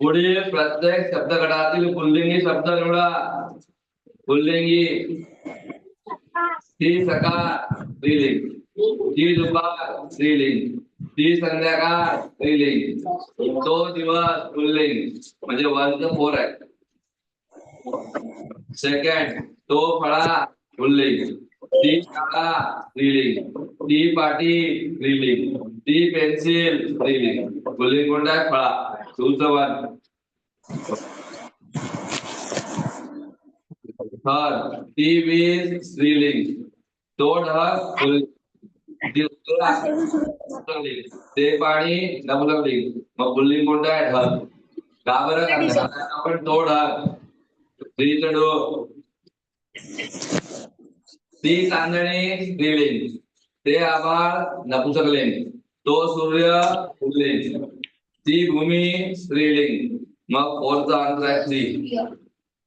पुढील प्रत्येक शब्दगटातील पुल्लिंगी शब्द निवडा. पुल्लिंगी ती सकाळ स्त्रीलिंग. ती दुपार स्त्रीलिंग. ती संध्याकाळ स्त्रीलिंग. तो दिवस पुल्लिंग. म्हणजे 1 चं 4 आहे. सेकंड तो फळा पुल्लिंग. ती शाळा स्त्रीलिंग. ती पाटी स्त्रीलिंग. ती पेन्सिल स्त्रीलिंग. पुल्लिंग कोणता आहे फळा. 2 चं 1. थर्ड ती वीज स्त्रीलिंग. तो ढग पुल्लिंग. ते पाणी नपुंसकलिंग. मग पुल्लिंग कोणता आहे ढग. का बरं कारण आपण तो ढग. स्त्रीचं डोक. ती चांदणी स्त्रीलिंग. ते आभाळ नपुंसकलिंग. तो सूर्य पुल्लिंग. ती भूमी स्त्रीलिंग. मग 4 चा आन्सर आहे 3.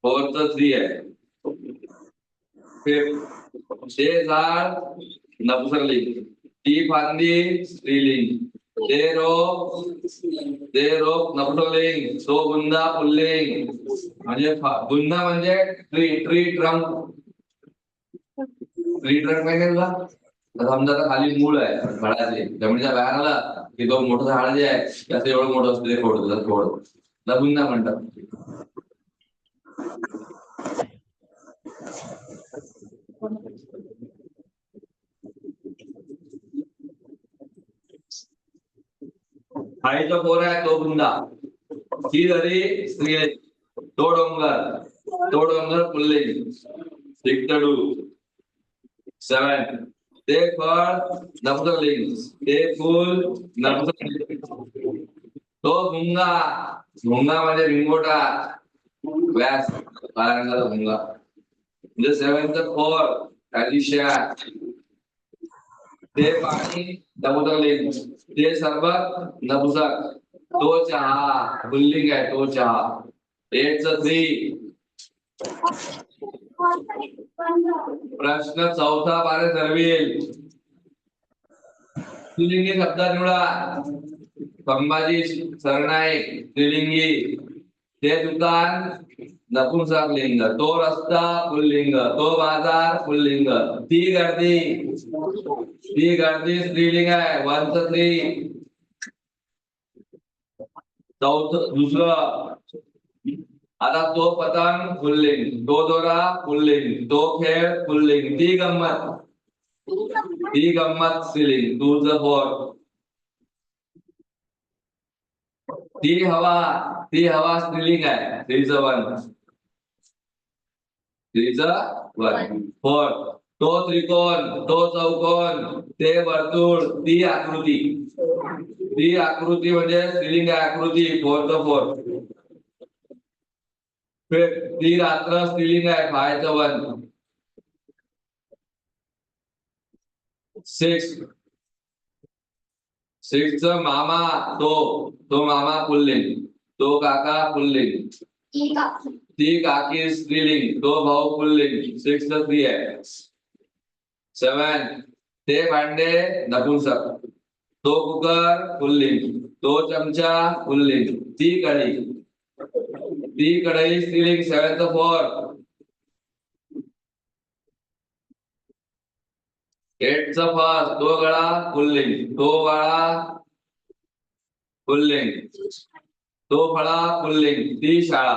4 चं 3 आहे. ते झाड नपुंसकलिंग. ती फांदी स्त्रीलिंग. ते रोप नपुंसकलिंग. तो बुंदा पुल्लिंग. म्हणजे बुंदा म्हणजे ट्री ट्रंक. ट्री ट्रंक माहिती तुला. समजा आता खाली मूळ आहे झाडाचे. जमिनीच्या बाहेर आला की तो मोठं झाड जे आहे त्याचं एवढं मोठं असतं ते फोड त्याला बुंदा म्हणतात. खायचा 4 आहे तो बुंदा. ही दरी स्त्रीलिंग. तो डोंगर पुल्लिंग. तिकटडू. 7 ते फळ नपुंसकलिंग. ते फूल नपुंसकलिंग. तो भुंगा म्हणजे भिंगोटा. व्यास काळ्या रंगाचा भुंगा. म्हणजे 7 चं 4 ॲलिशिया. ते पाणी नपुंसकलिंग. ते सरबत नपुंसक. तो चहा पुल्लिंग आहे तो चहा. 8 च 3. प्रश्न चौथा पारे ठरवेल. स्त्रीलिंगी शब्द निवडा. संभाजी सरनाईक स्त्रीलिंगी. ते दुकान नपुंसक लिंग. तो रस्ता पुल्लिंग. तो बाजार पुल्लिंग. ती गर्दी स्त्रीलिंग आहे. 1 च 3. दुसरं. आता तो पतंग पुल्लिंग. तो दोरा पुल्लिंग. तो खेळ पुल्लिंग. ती गंमत स्त्रीलिंग. 2 च 4. ती हवा स्त्रीलिंग आहे. 3 च 1. 4. तो त्रिकोण. तो चौकोन. ते वर्तुळ. ती आकृती म्हणजे स्त्रीलिंग आहे आकृती. 4 च 4. ती रात्र स्त्रीलिंग आहे. 5 च 1. 6 च मामा. तो मामा पुल्लिंग. तो काका पुल्लिंग. ती काकी स्त्रीलिंग. तो भाऊ पुल्लिंग. 6 च 3 आहे. 7. ते भांडे नपुंसक. तो कुकर पुल्लिंग. तो चमचा पुल्लिंग. ती कढई स्त्रीलिंग. 7 च 4. 8 च 5. तो गळा पुल्लिंग. तो वाळा पुल्लिंग. तो फळा पुल्लिंग. ती शाळा.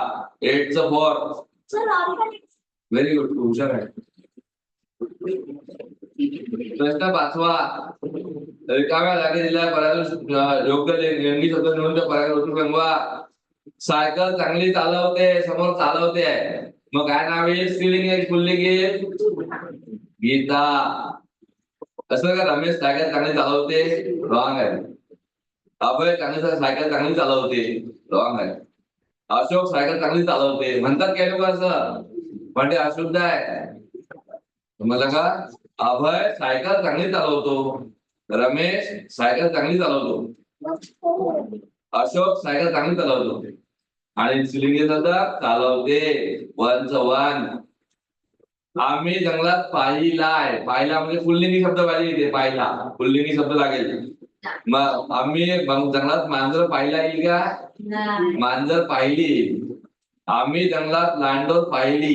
8 च 4. Very good. हुशार आहे. प्रश्न 5वा. रिकाम्या जागी दिलेल्या पर्यायातून योग्य लिंगी शब्द निवडून त्या पर्यायात रंगवा. सायकल चांगली चालवते. समोर चालवते आहे. मग काय नाव येईल? स्त्रीलिंग आहे पुल्लिंग येईल? गीता. असं का? रमेश सायकल चांगली चालवते. रॉंग आहे. अभय सायकल चांगली चालवते. रॉंग आहे. अशोक सायकल चांगली चालवते. म्हणतात काय लोक असं? पण ते अशुद्ध आहे. समजलं का? अभय सायकल चांगली चालवतो. रमेश सायकल चांगली चालवतो. अशोक सायकल चांगली चालवतो. आणि स्त्रीलिंगी चालवते. 1 च 1. आम्ही जंगलात पाहिला म्हणजे पुल्लिंगी शब्द पाहिजे. पाहिला पुल्लिंगी शब्द लागेल. मग आम्ही जंगलात मांजर पाहिला येईल का? मांजर पाहिली. आम्ही जंगलात लांडोर पाहिली.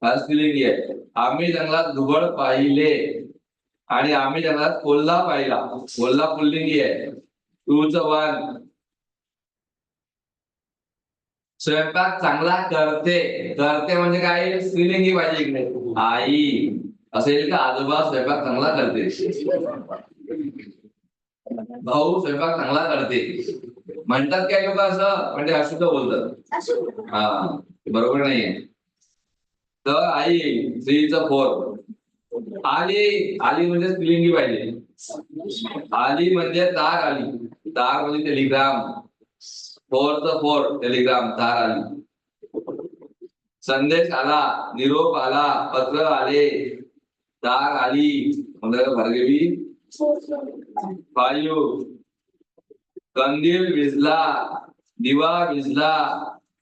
हा स्त्रीलिंगी आहे. आम्ही जंगलात घुबड पाहिले. आणि आम्ही जंगलात कोल्हा पाहिला. कोल्हा पुल्लिंगी आहे. 2 च 1. स्वयंपाक चांगला करते म्हणजे काय? स्त्रीलिंगी पाहिजे इकडे. आई असेल का? आजोबा स्वयंपाक चांगला करते. भाऊ स्वयंपाक चांगला करते. म्हणतात काय लोक असं? म्हणजे अशुद्ध बोलतात. हा बरोबर नाहीये. तर आई 3 च 4. आली म्हणजे स्त्रीलिंगी पाहिजे. आली म्हणजे तार आली. तार म्हणजे टेलिग्राम. 4 च 4. टेलिग्राम. तार आली. संदेश आला. निरोप आला. पत्र आले. तार आली. म्हणजे भार्गवी. 5. कंदील विझला. दिवा विझला.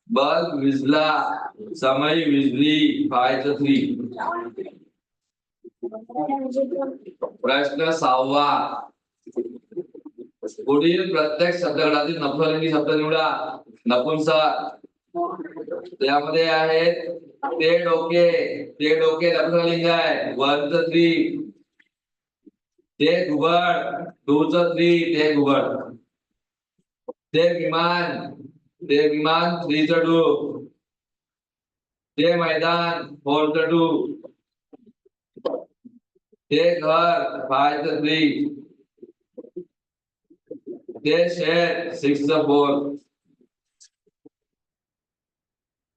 बल्ब विझला. समई विझली. 5 च 3. प्रश्न 6वा. पुढील प्रत्येक शब्दगटातील नपुंसकलिंगी शब्द निवडा. नपुंसक. त्यामध्ये आहेत ते डोके. नपुंसकलिंग आहे. 1 च 3. ते घुबड. 2 च 3. ते घुबड. ते विमान. 3 च 2. ते मैदान. 4 च 2. ते घर. 5 च 3. ते शेत. 6 च 4.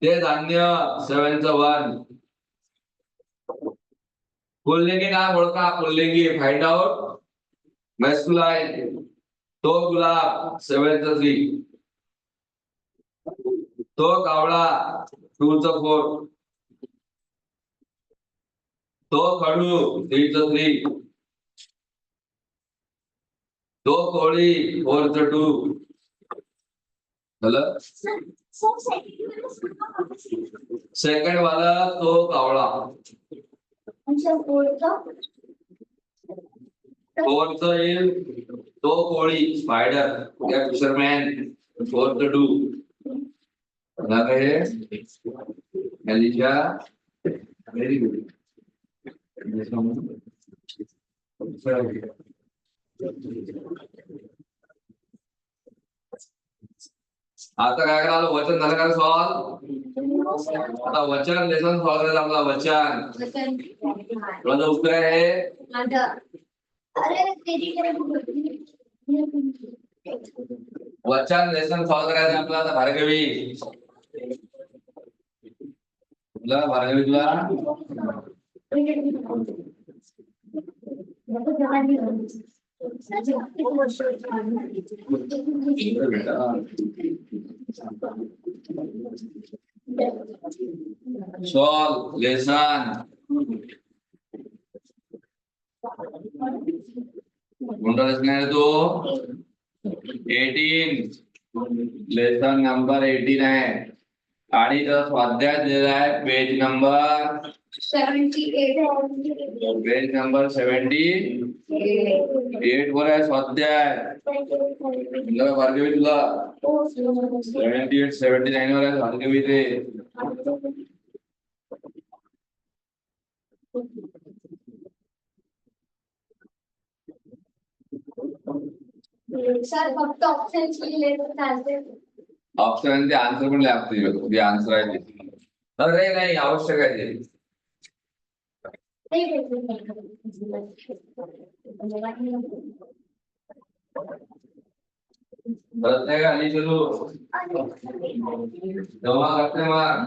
ते धान्य. 7 च 1. पुल्लिंगी नाम ओळखा. पुल्लिंगी. Find out masculine. तो गुलाब. 7 च 3. तो कावळा. 2 च 4. तो खडू. 3 च 3. तो कोळी. 4 च 2. झालं. सेकंड वाला तो कावळा. फोर्थ येईल तो कोळी स्पायडर या फिशरमॅन. फोर्थ डू हे एलिशा. Very good. आता काय करायला वचन झालं का सॉल्व. आता वचन लेसन सॉल्व करायचं आपला वचन. तुला उत्तर आहे वचन लेसन सॉल्व करायचं आपला. आता भार्गवी तुला भार्गवी तुला सॉल्व लेसन कोणता लेसन आहे तो 18. लेसन नंबर 18 आहे. आणि जो स्वाध्याय दिलेला आहे पेज नंबर 78 वर आहे स्वाध्याय. भार्गवी तुला 78 79 वर आहे भार्गवी ते. सर फक्त ऑप्शन लिहिले तर चालते. ऑप्शन ते आन्सर पण लागते. जे आन्सर आहे ते अरे नाही आवश्यक आहे ते. कळत नाही का आणि चलो जमा करते मग.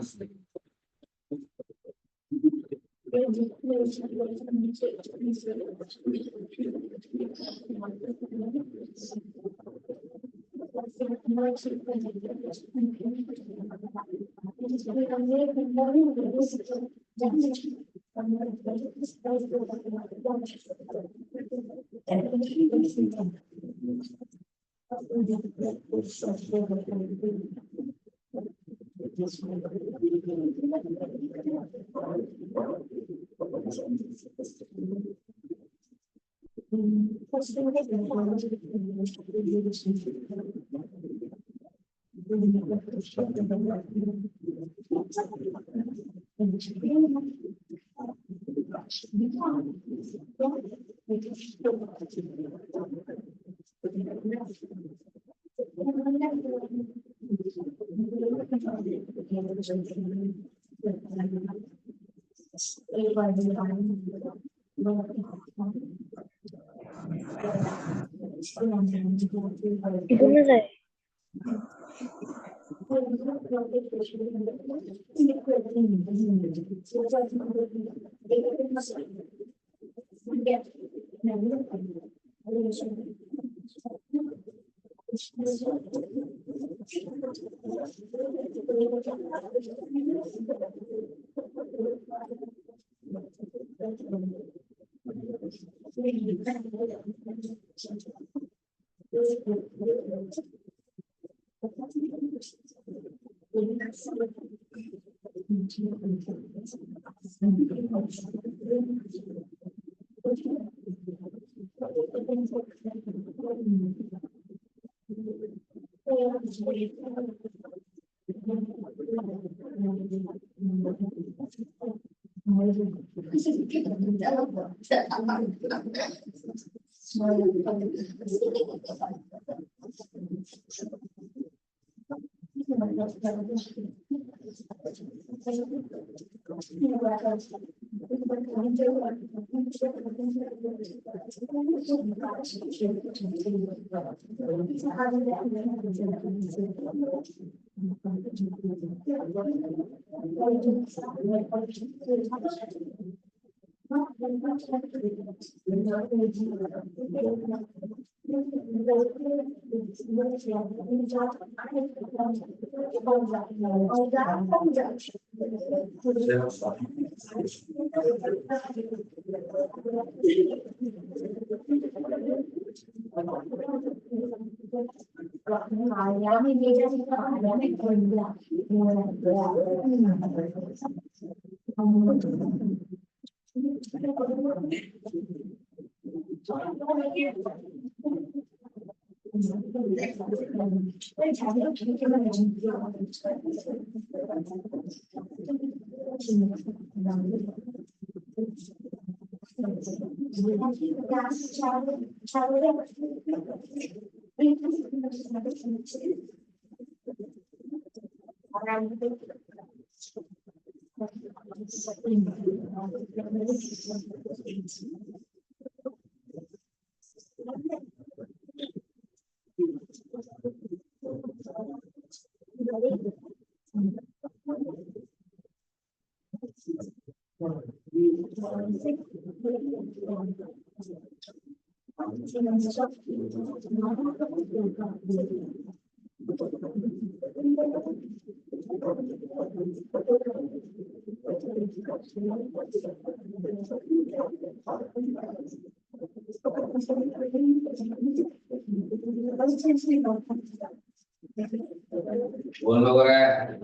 बोल बरोबर आहे.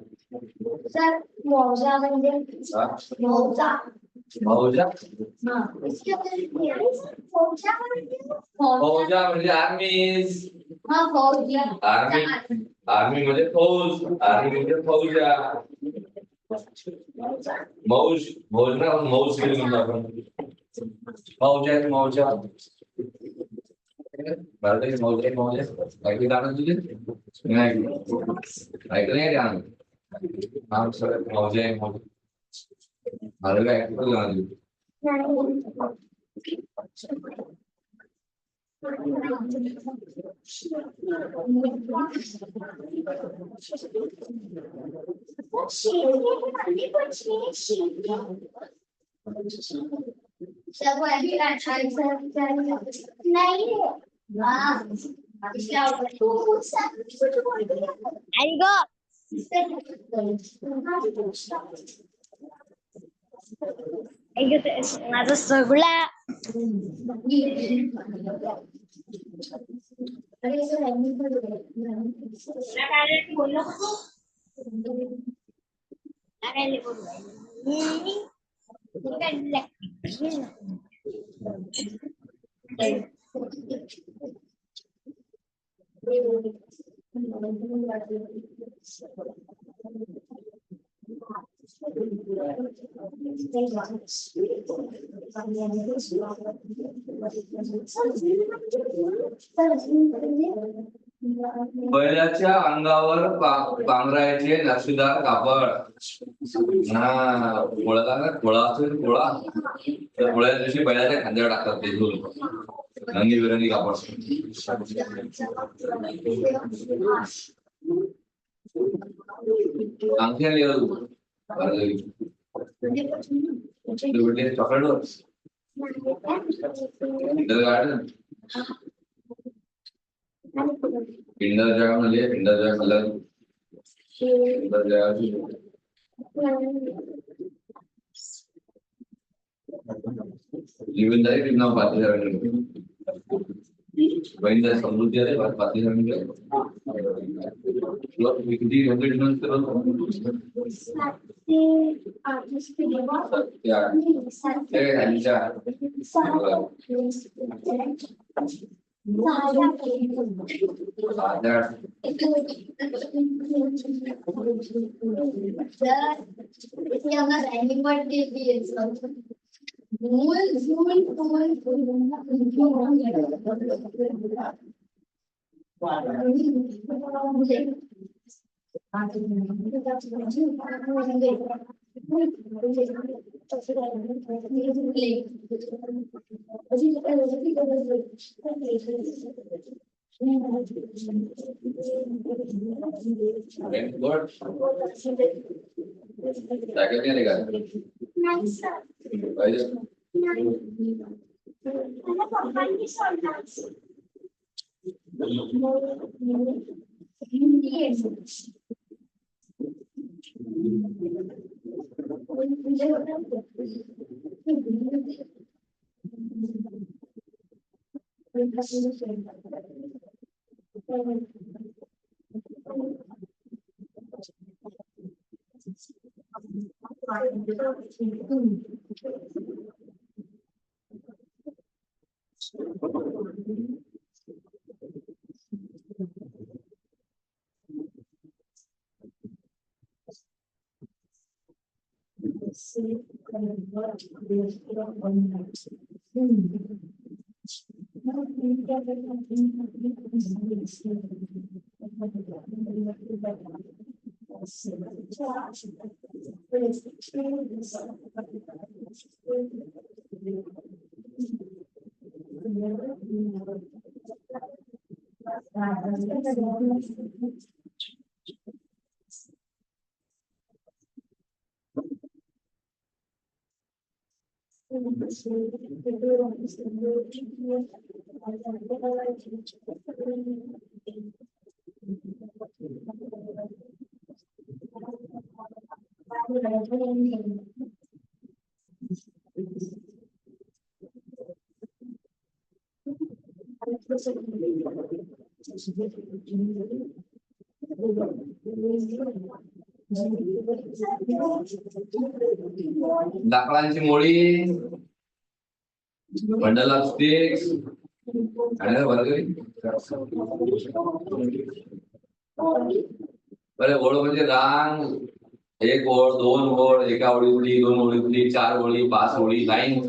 सर मौजा म्हणजे हा? मौजा मौजा इसके मौजा फौजा म्हणजे आर्मीज. हाँ फौजा आर्मी आर्मी म्हणजे फौज. आर्मी म्हणजे फौजा. मौज मौज ना मौज केली म्हणतो आपण. मौजा आहे मौजा. भारताची मौज आहे मौज आहे. ऐकली गाणं तुझे नाही ऐकलं नाही गाणं. हा सर मौजा आहे मौज. मला काय ऐकलं गाणं. सब अभी आंसर नहीं हाँ इसका तू सब कुछ बोल दिया आई गो माझा सगळा बैलाच्या अंगावर पांघरायचे नक्षीदार कापड. हा पोळाला ना पोळा असेल पोळा तर पोळ्या दिवशी बैलाच्या खांद्यावर टाकतात ते धुवून रंगीबिरंगी कापड. अंगठ्या लिहिलं चॉकलेट गार्डन किंडर जॉय म्हणजे Kinder Joy colour Kinder Joy जीवन जाए कि ना बातें करने वही जैसे समृद्धि है बातें करने लोग विक्री एंगेजमेंट क्या लाकडांची मोळी, बंडल ऑफ स्टिक्स आणि बरं ओळ म्हणजे रांग, एक ओळ, दोन ओळ, एका ओळीतली, दोन ओळीतली, 4 ओळी, 5 ओळी, लाईन.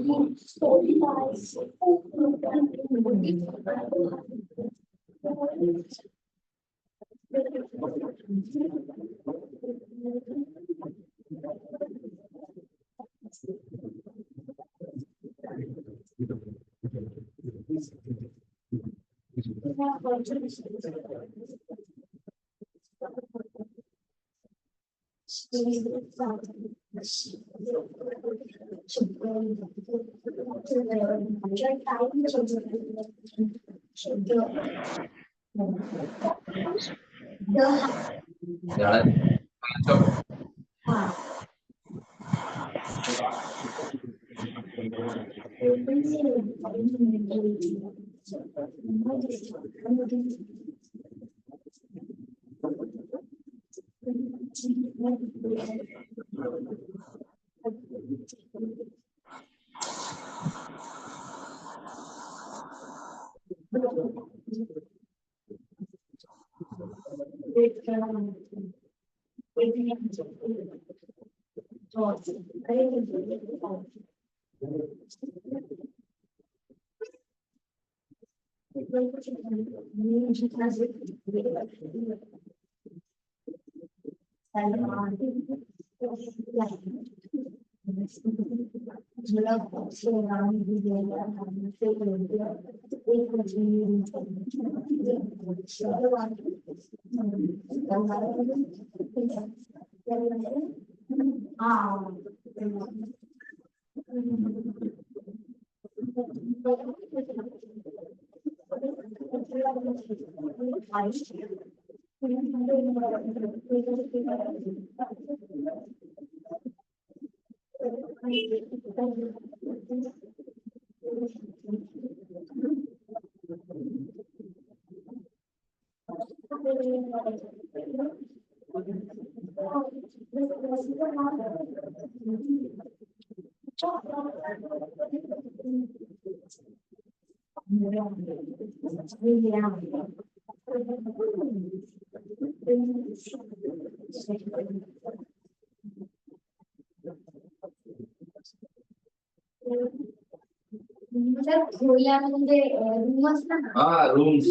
रूम्स,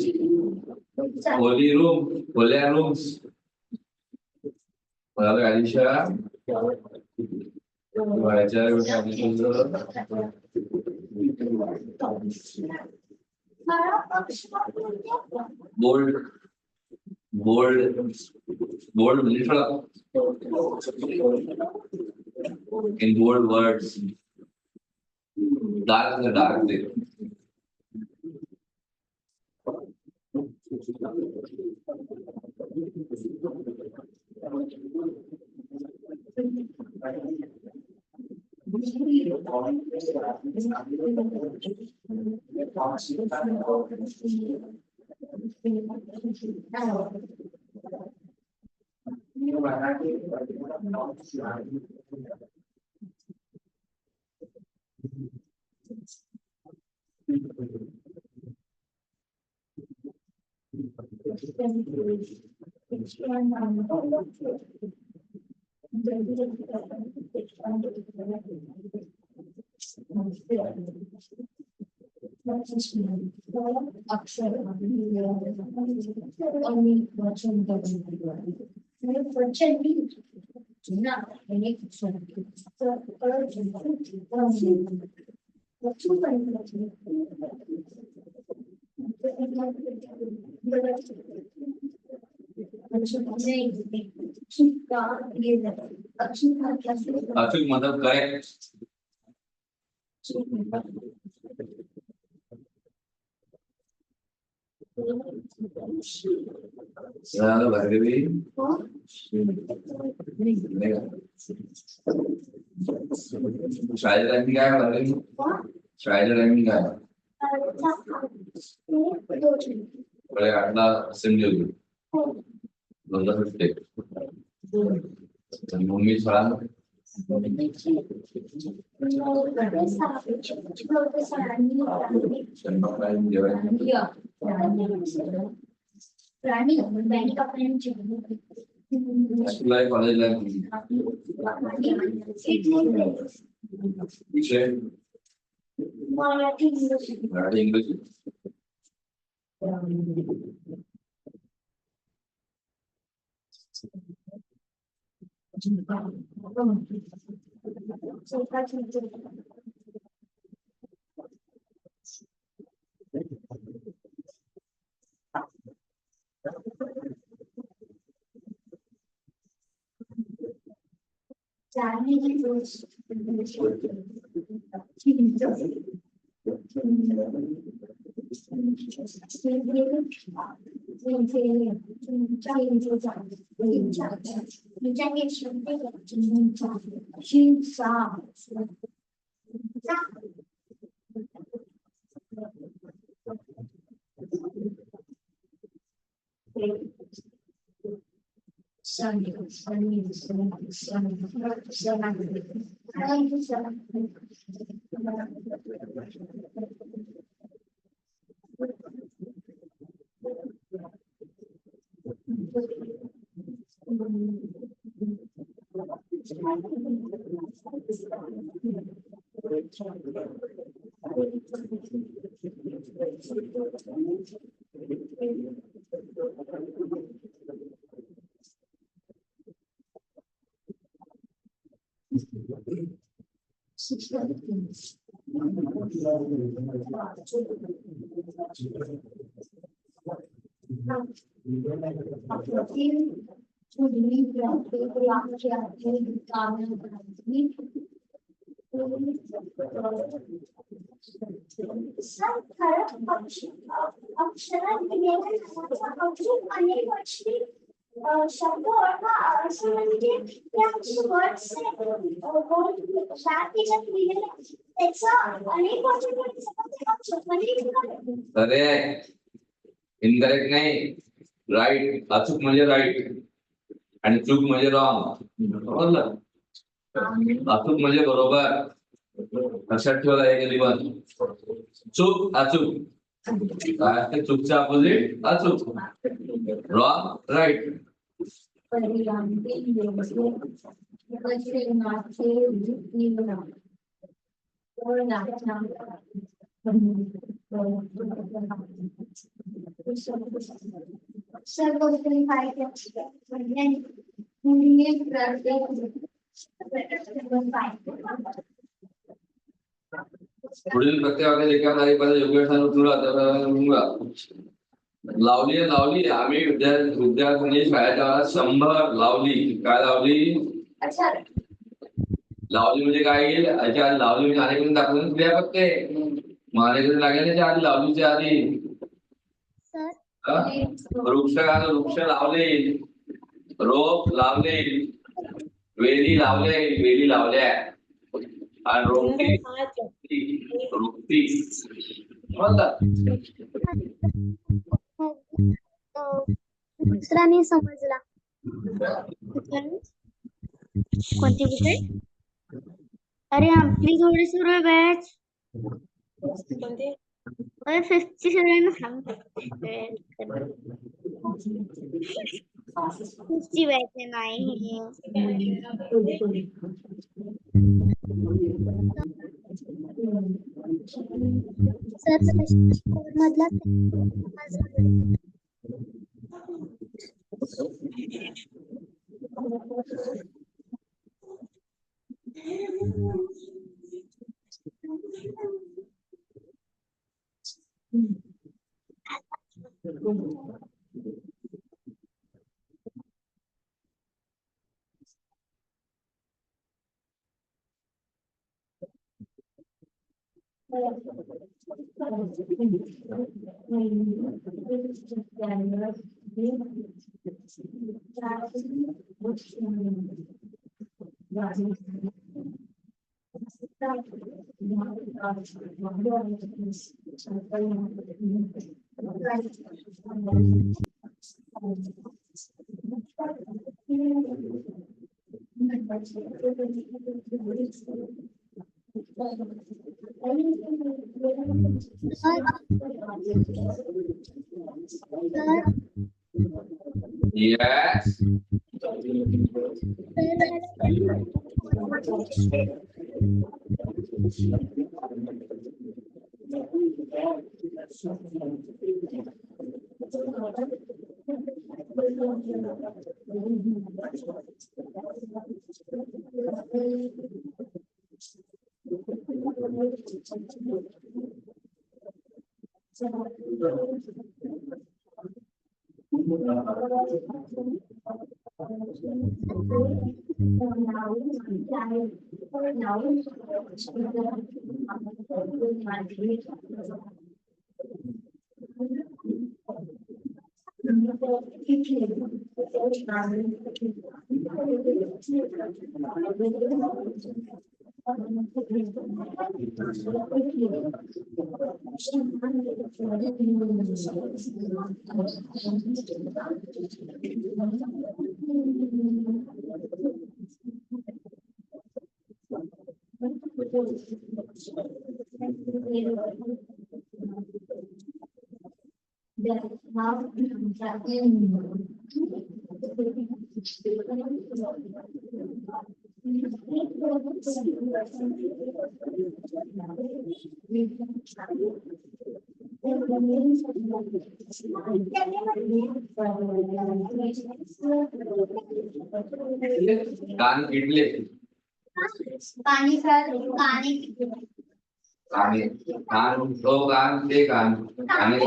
खोली रूम, खोल्या रूम्स. मला आलिशा बोल्ड बोल्ड बोल्ड म्हणजे in bold words, dark the dark day. अक्षर अचूक मतलब करेक्ट. भार्गवी शाळेचं टायमिंग काय आहे भार्गवी? शाळेचं टायमिंग काय आहे? 8ला असेंब्ली होती. 2ला सुटते. मग मी शाळा कॉलेजला विषय मराठी इंग्लिश. शब्द ओळखा असं म्हणजे त्या वर्ड्स अरे इनकरेक्ट नाही, राईट. अचूक म्हणजे राईट आणि चूक म्हणजे रॉंग. समजलं? अचूक म्हणजे बरोबर. लक्षात ठेवा हे निबंध. चूक अचूक काय? चूकच्या अपोजिट अचूक. Wrong right. पुढील प्रत्येक लेखामध्ये योग्य लावली आम्ही विद्यार्थ्यांनी शाळेच्या 100 लावली. काय लावली? लावली म्हणजे काय येईल? याच्या आधी लावली म्हणजे अनेक दाखवून क्रियापत्ते माझ्याकडे लागेल. त्याच्या आधी लावलीच्या आधी वृक्ष लावले, रोप लावले, वेली लावल्या आणि रोपटी दुसरा नाही समजला. कोणती विषय? अरे आपली थोडी सुरू आहे बॅच. कोणती? और 57 सांगतो 59 सर क्वेश्चन फोर मधला Yes. कान किडले पाणी सर पाणी काने कान तो कान ते कान काने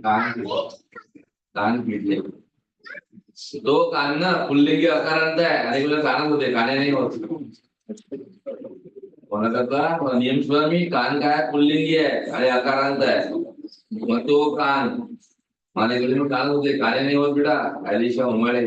कान कान किडले तो कान ना पुल्लिंगी आकारांत आहे आणि तुला कानच होते काने नाही होत कोणाचा नियम सुद्धा मी कान काय पुल्लिंगी आहे आणि आकारांत आहे मग तो कान आणि तुला कान होते काने नाही होत बेटा आलिशा उमाळे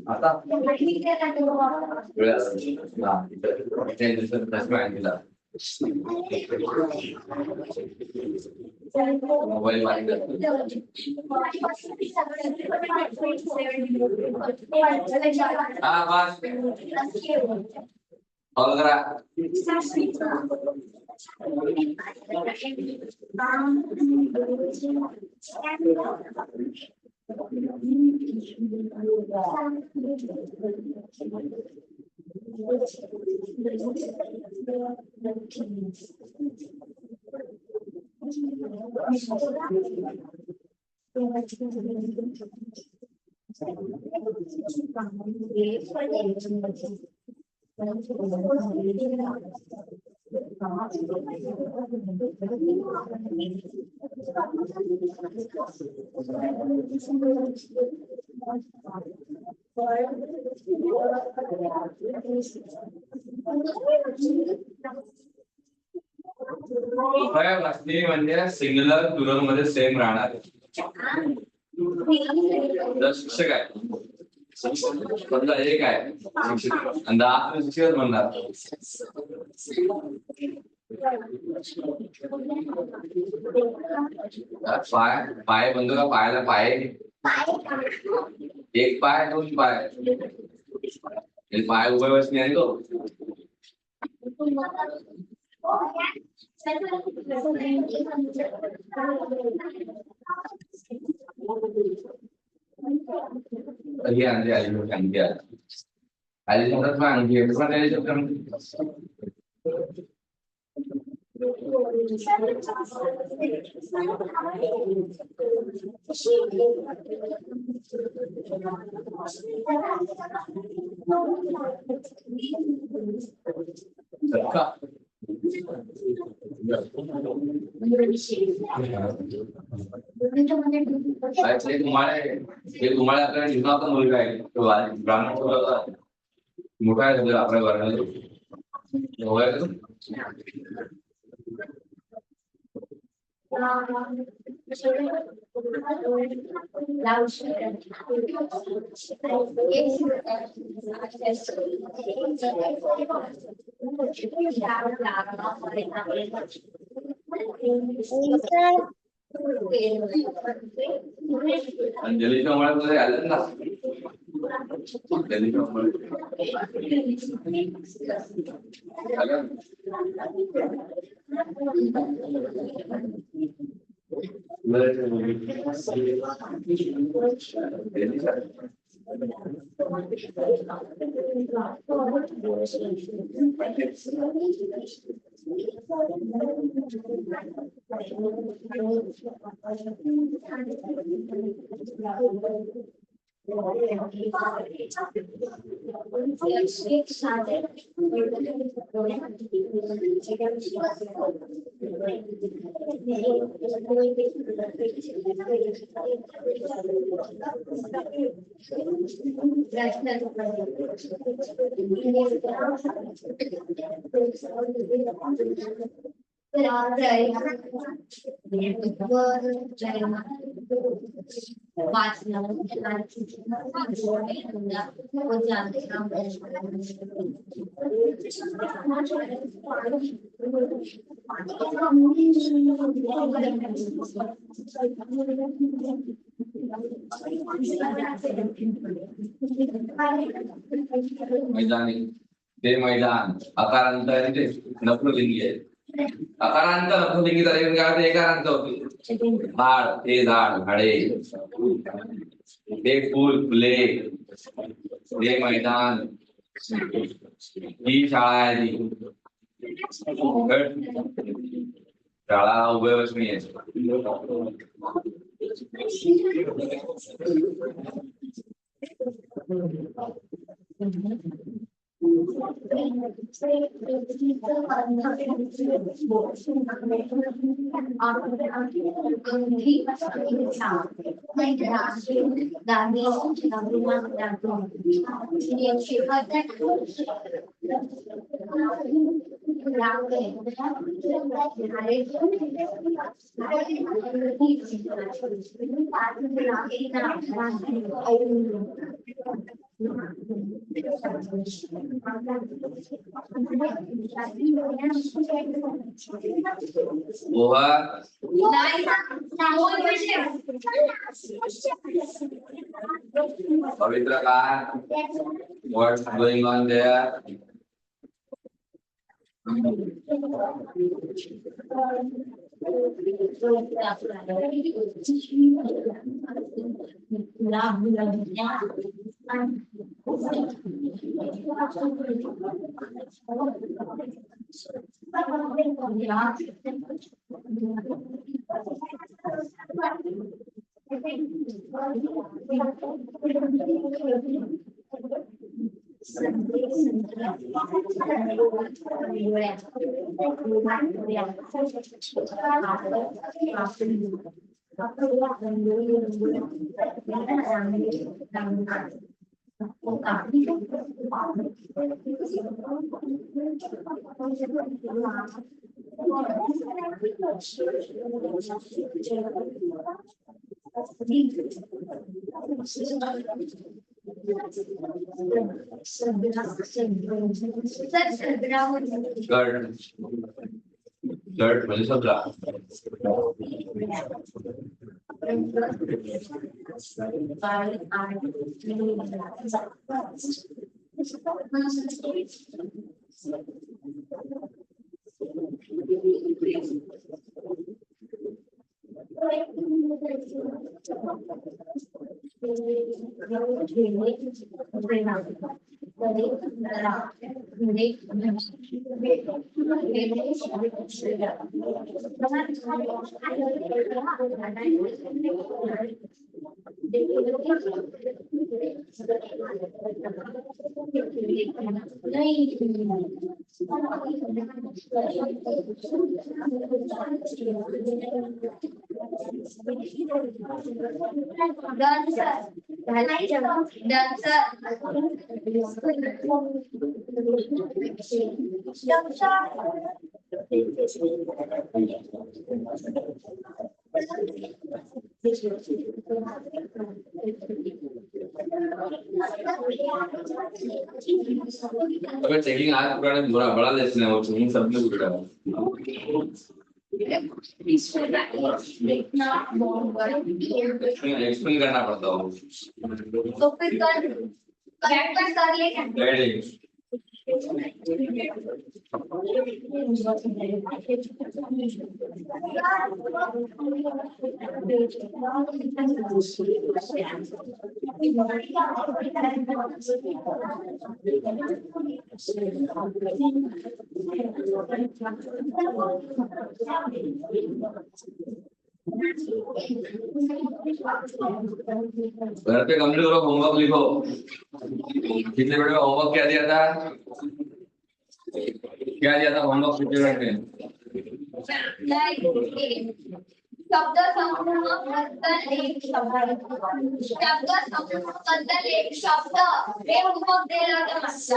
आता मोबाईल कॉल करा वस्तू म्हणजे सिंग्युलर प्लुरल मध्ये सेम राहणार. जर शिक्षक आहे समजा एक आहे शिक्षक आणि 10 शिक्षक म्हणणार. पाय पाय म्हणतो का पायाला पाय एक पाय 2 पाय पाय उभयवसनी आहे तो. हे आणले आली आणखी आली समजत ना आणखी पण त्याने शब्द तुम्हाला आपल्याला निघावता मुलगा आहे तो ब्राह्मण मोठा आहे आपल्या वर्गाला अंजलीच्या मुळे आलं ना अंजलीच्या मैदानी ते मैदान अकारांत आहे ते नपुलिंगी आहे. अकारांत नपुलिंगी झाले काय एकारांत होते. झाड ते झाड झाडे ते फुल फुले ते मैदान ही शाळा आहे ती शाळा उभयवसनी आहे. पवित्र काय what's going on there? Shirt shirt म्हणजे सगळा अगर चेकिंग आज पुराने बुरा बड़ा लेसन है वो चेकिंग सब में बुरा एक्सप्लेन करना पड़ता हो तो फिर कर ले गाइडिंग घर पे कंप्लीट करो होमवर्क लिखो कितने मिनट में होमवर्क क्या दिया था होमवर्क कितने मिनट में शब्द समूह बद्दल एक शब्द हे होमवर्क दिला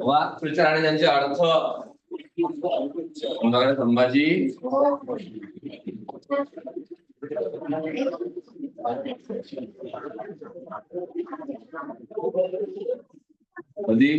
वाक प्रचार आणि त्यांचे अर्थ तुमच्याकडे संभाजी कधी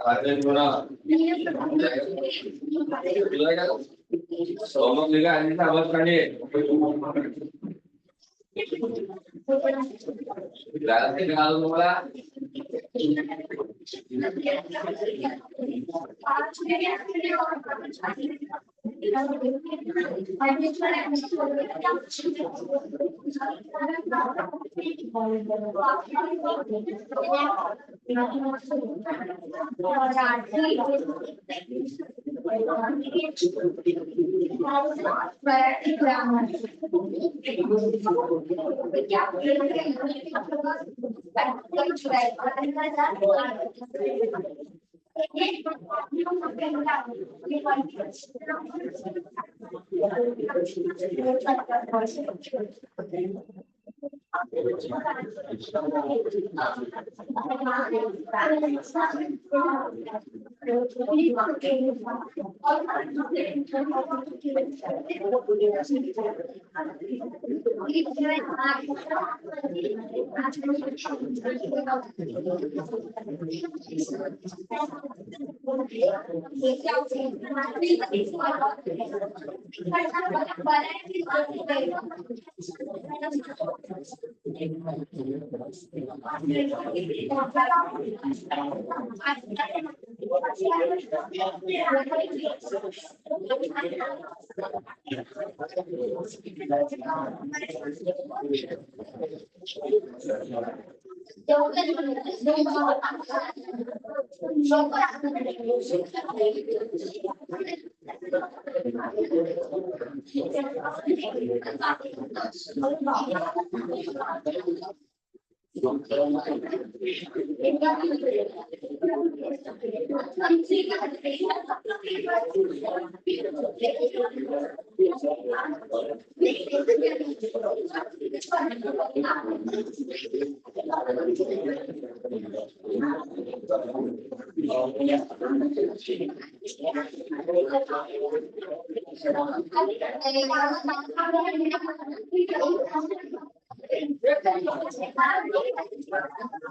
राजेश म्हणा. तुला काय समजलेलं आहे का? आवाज काढे. जास्त नाही आलं तुम्हाला.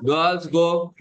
Girls go.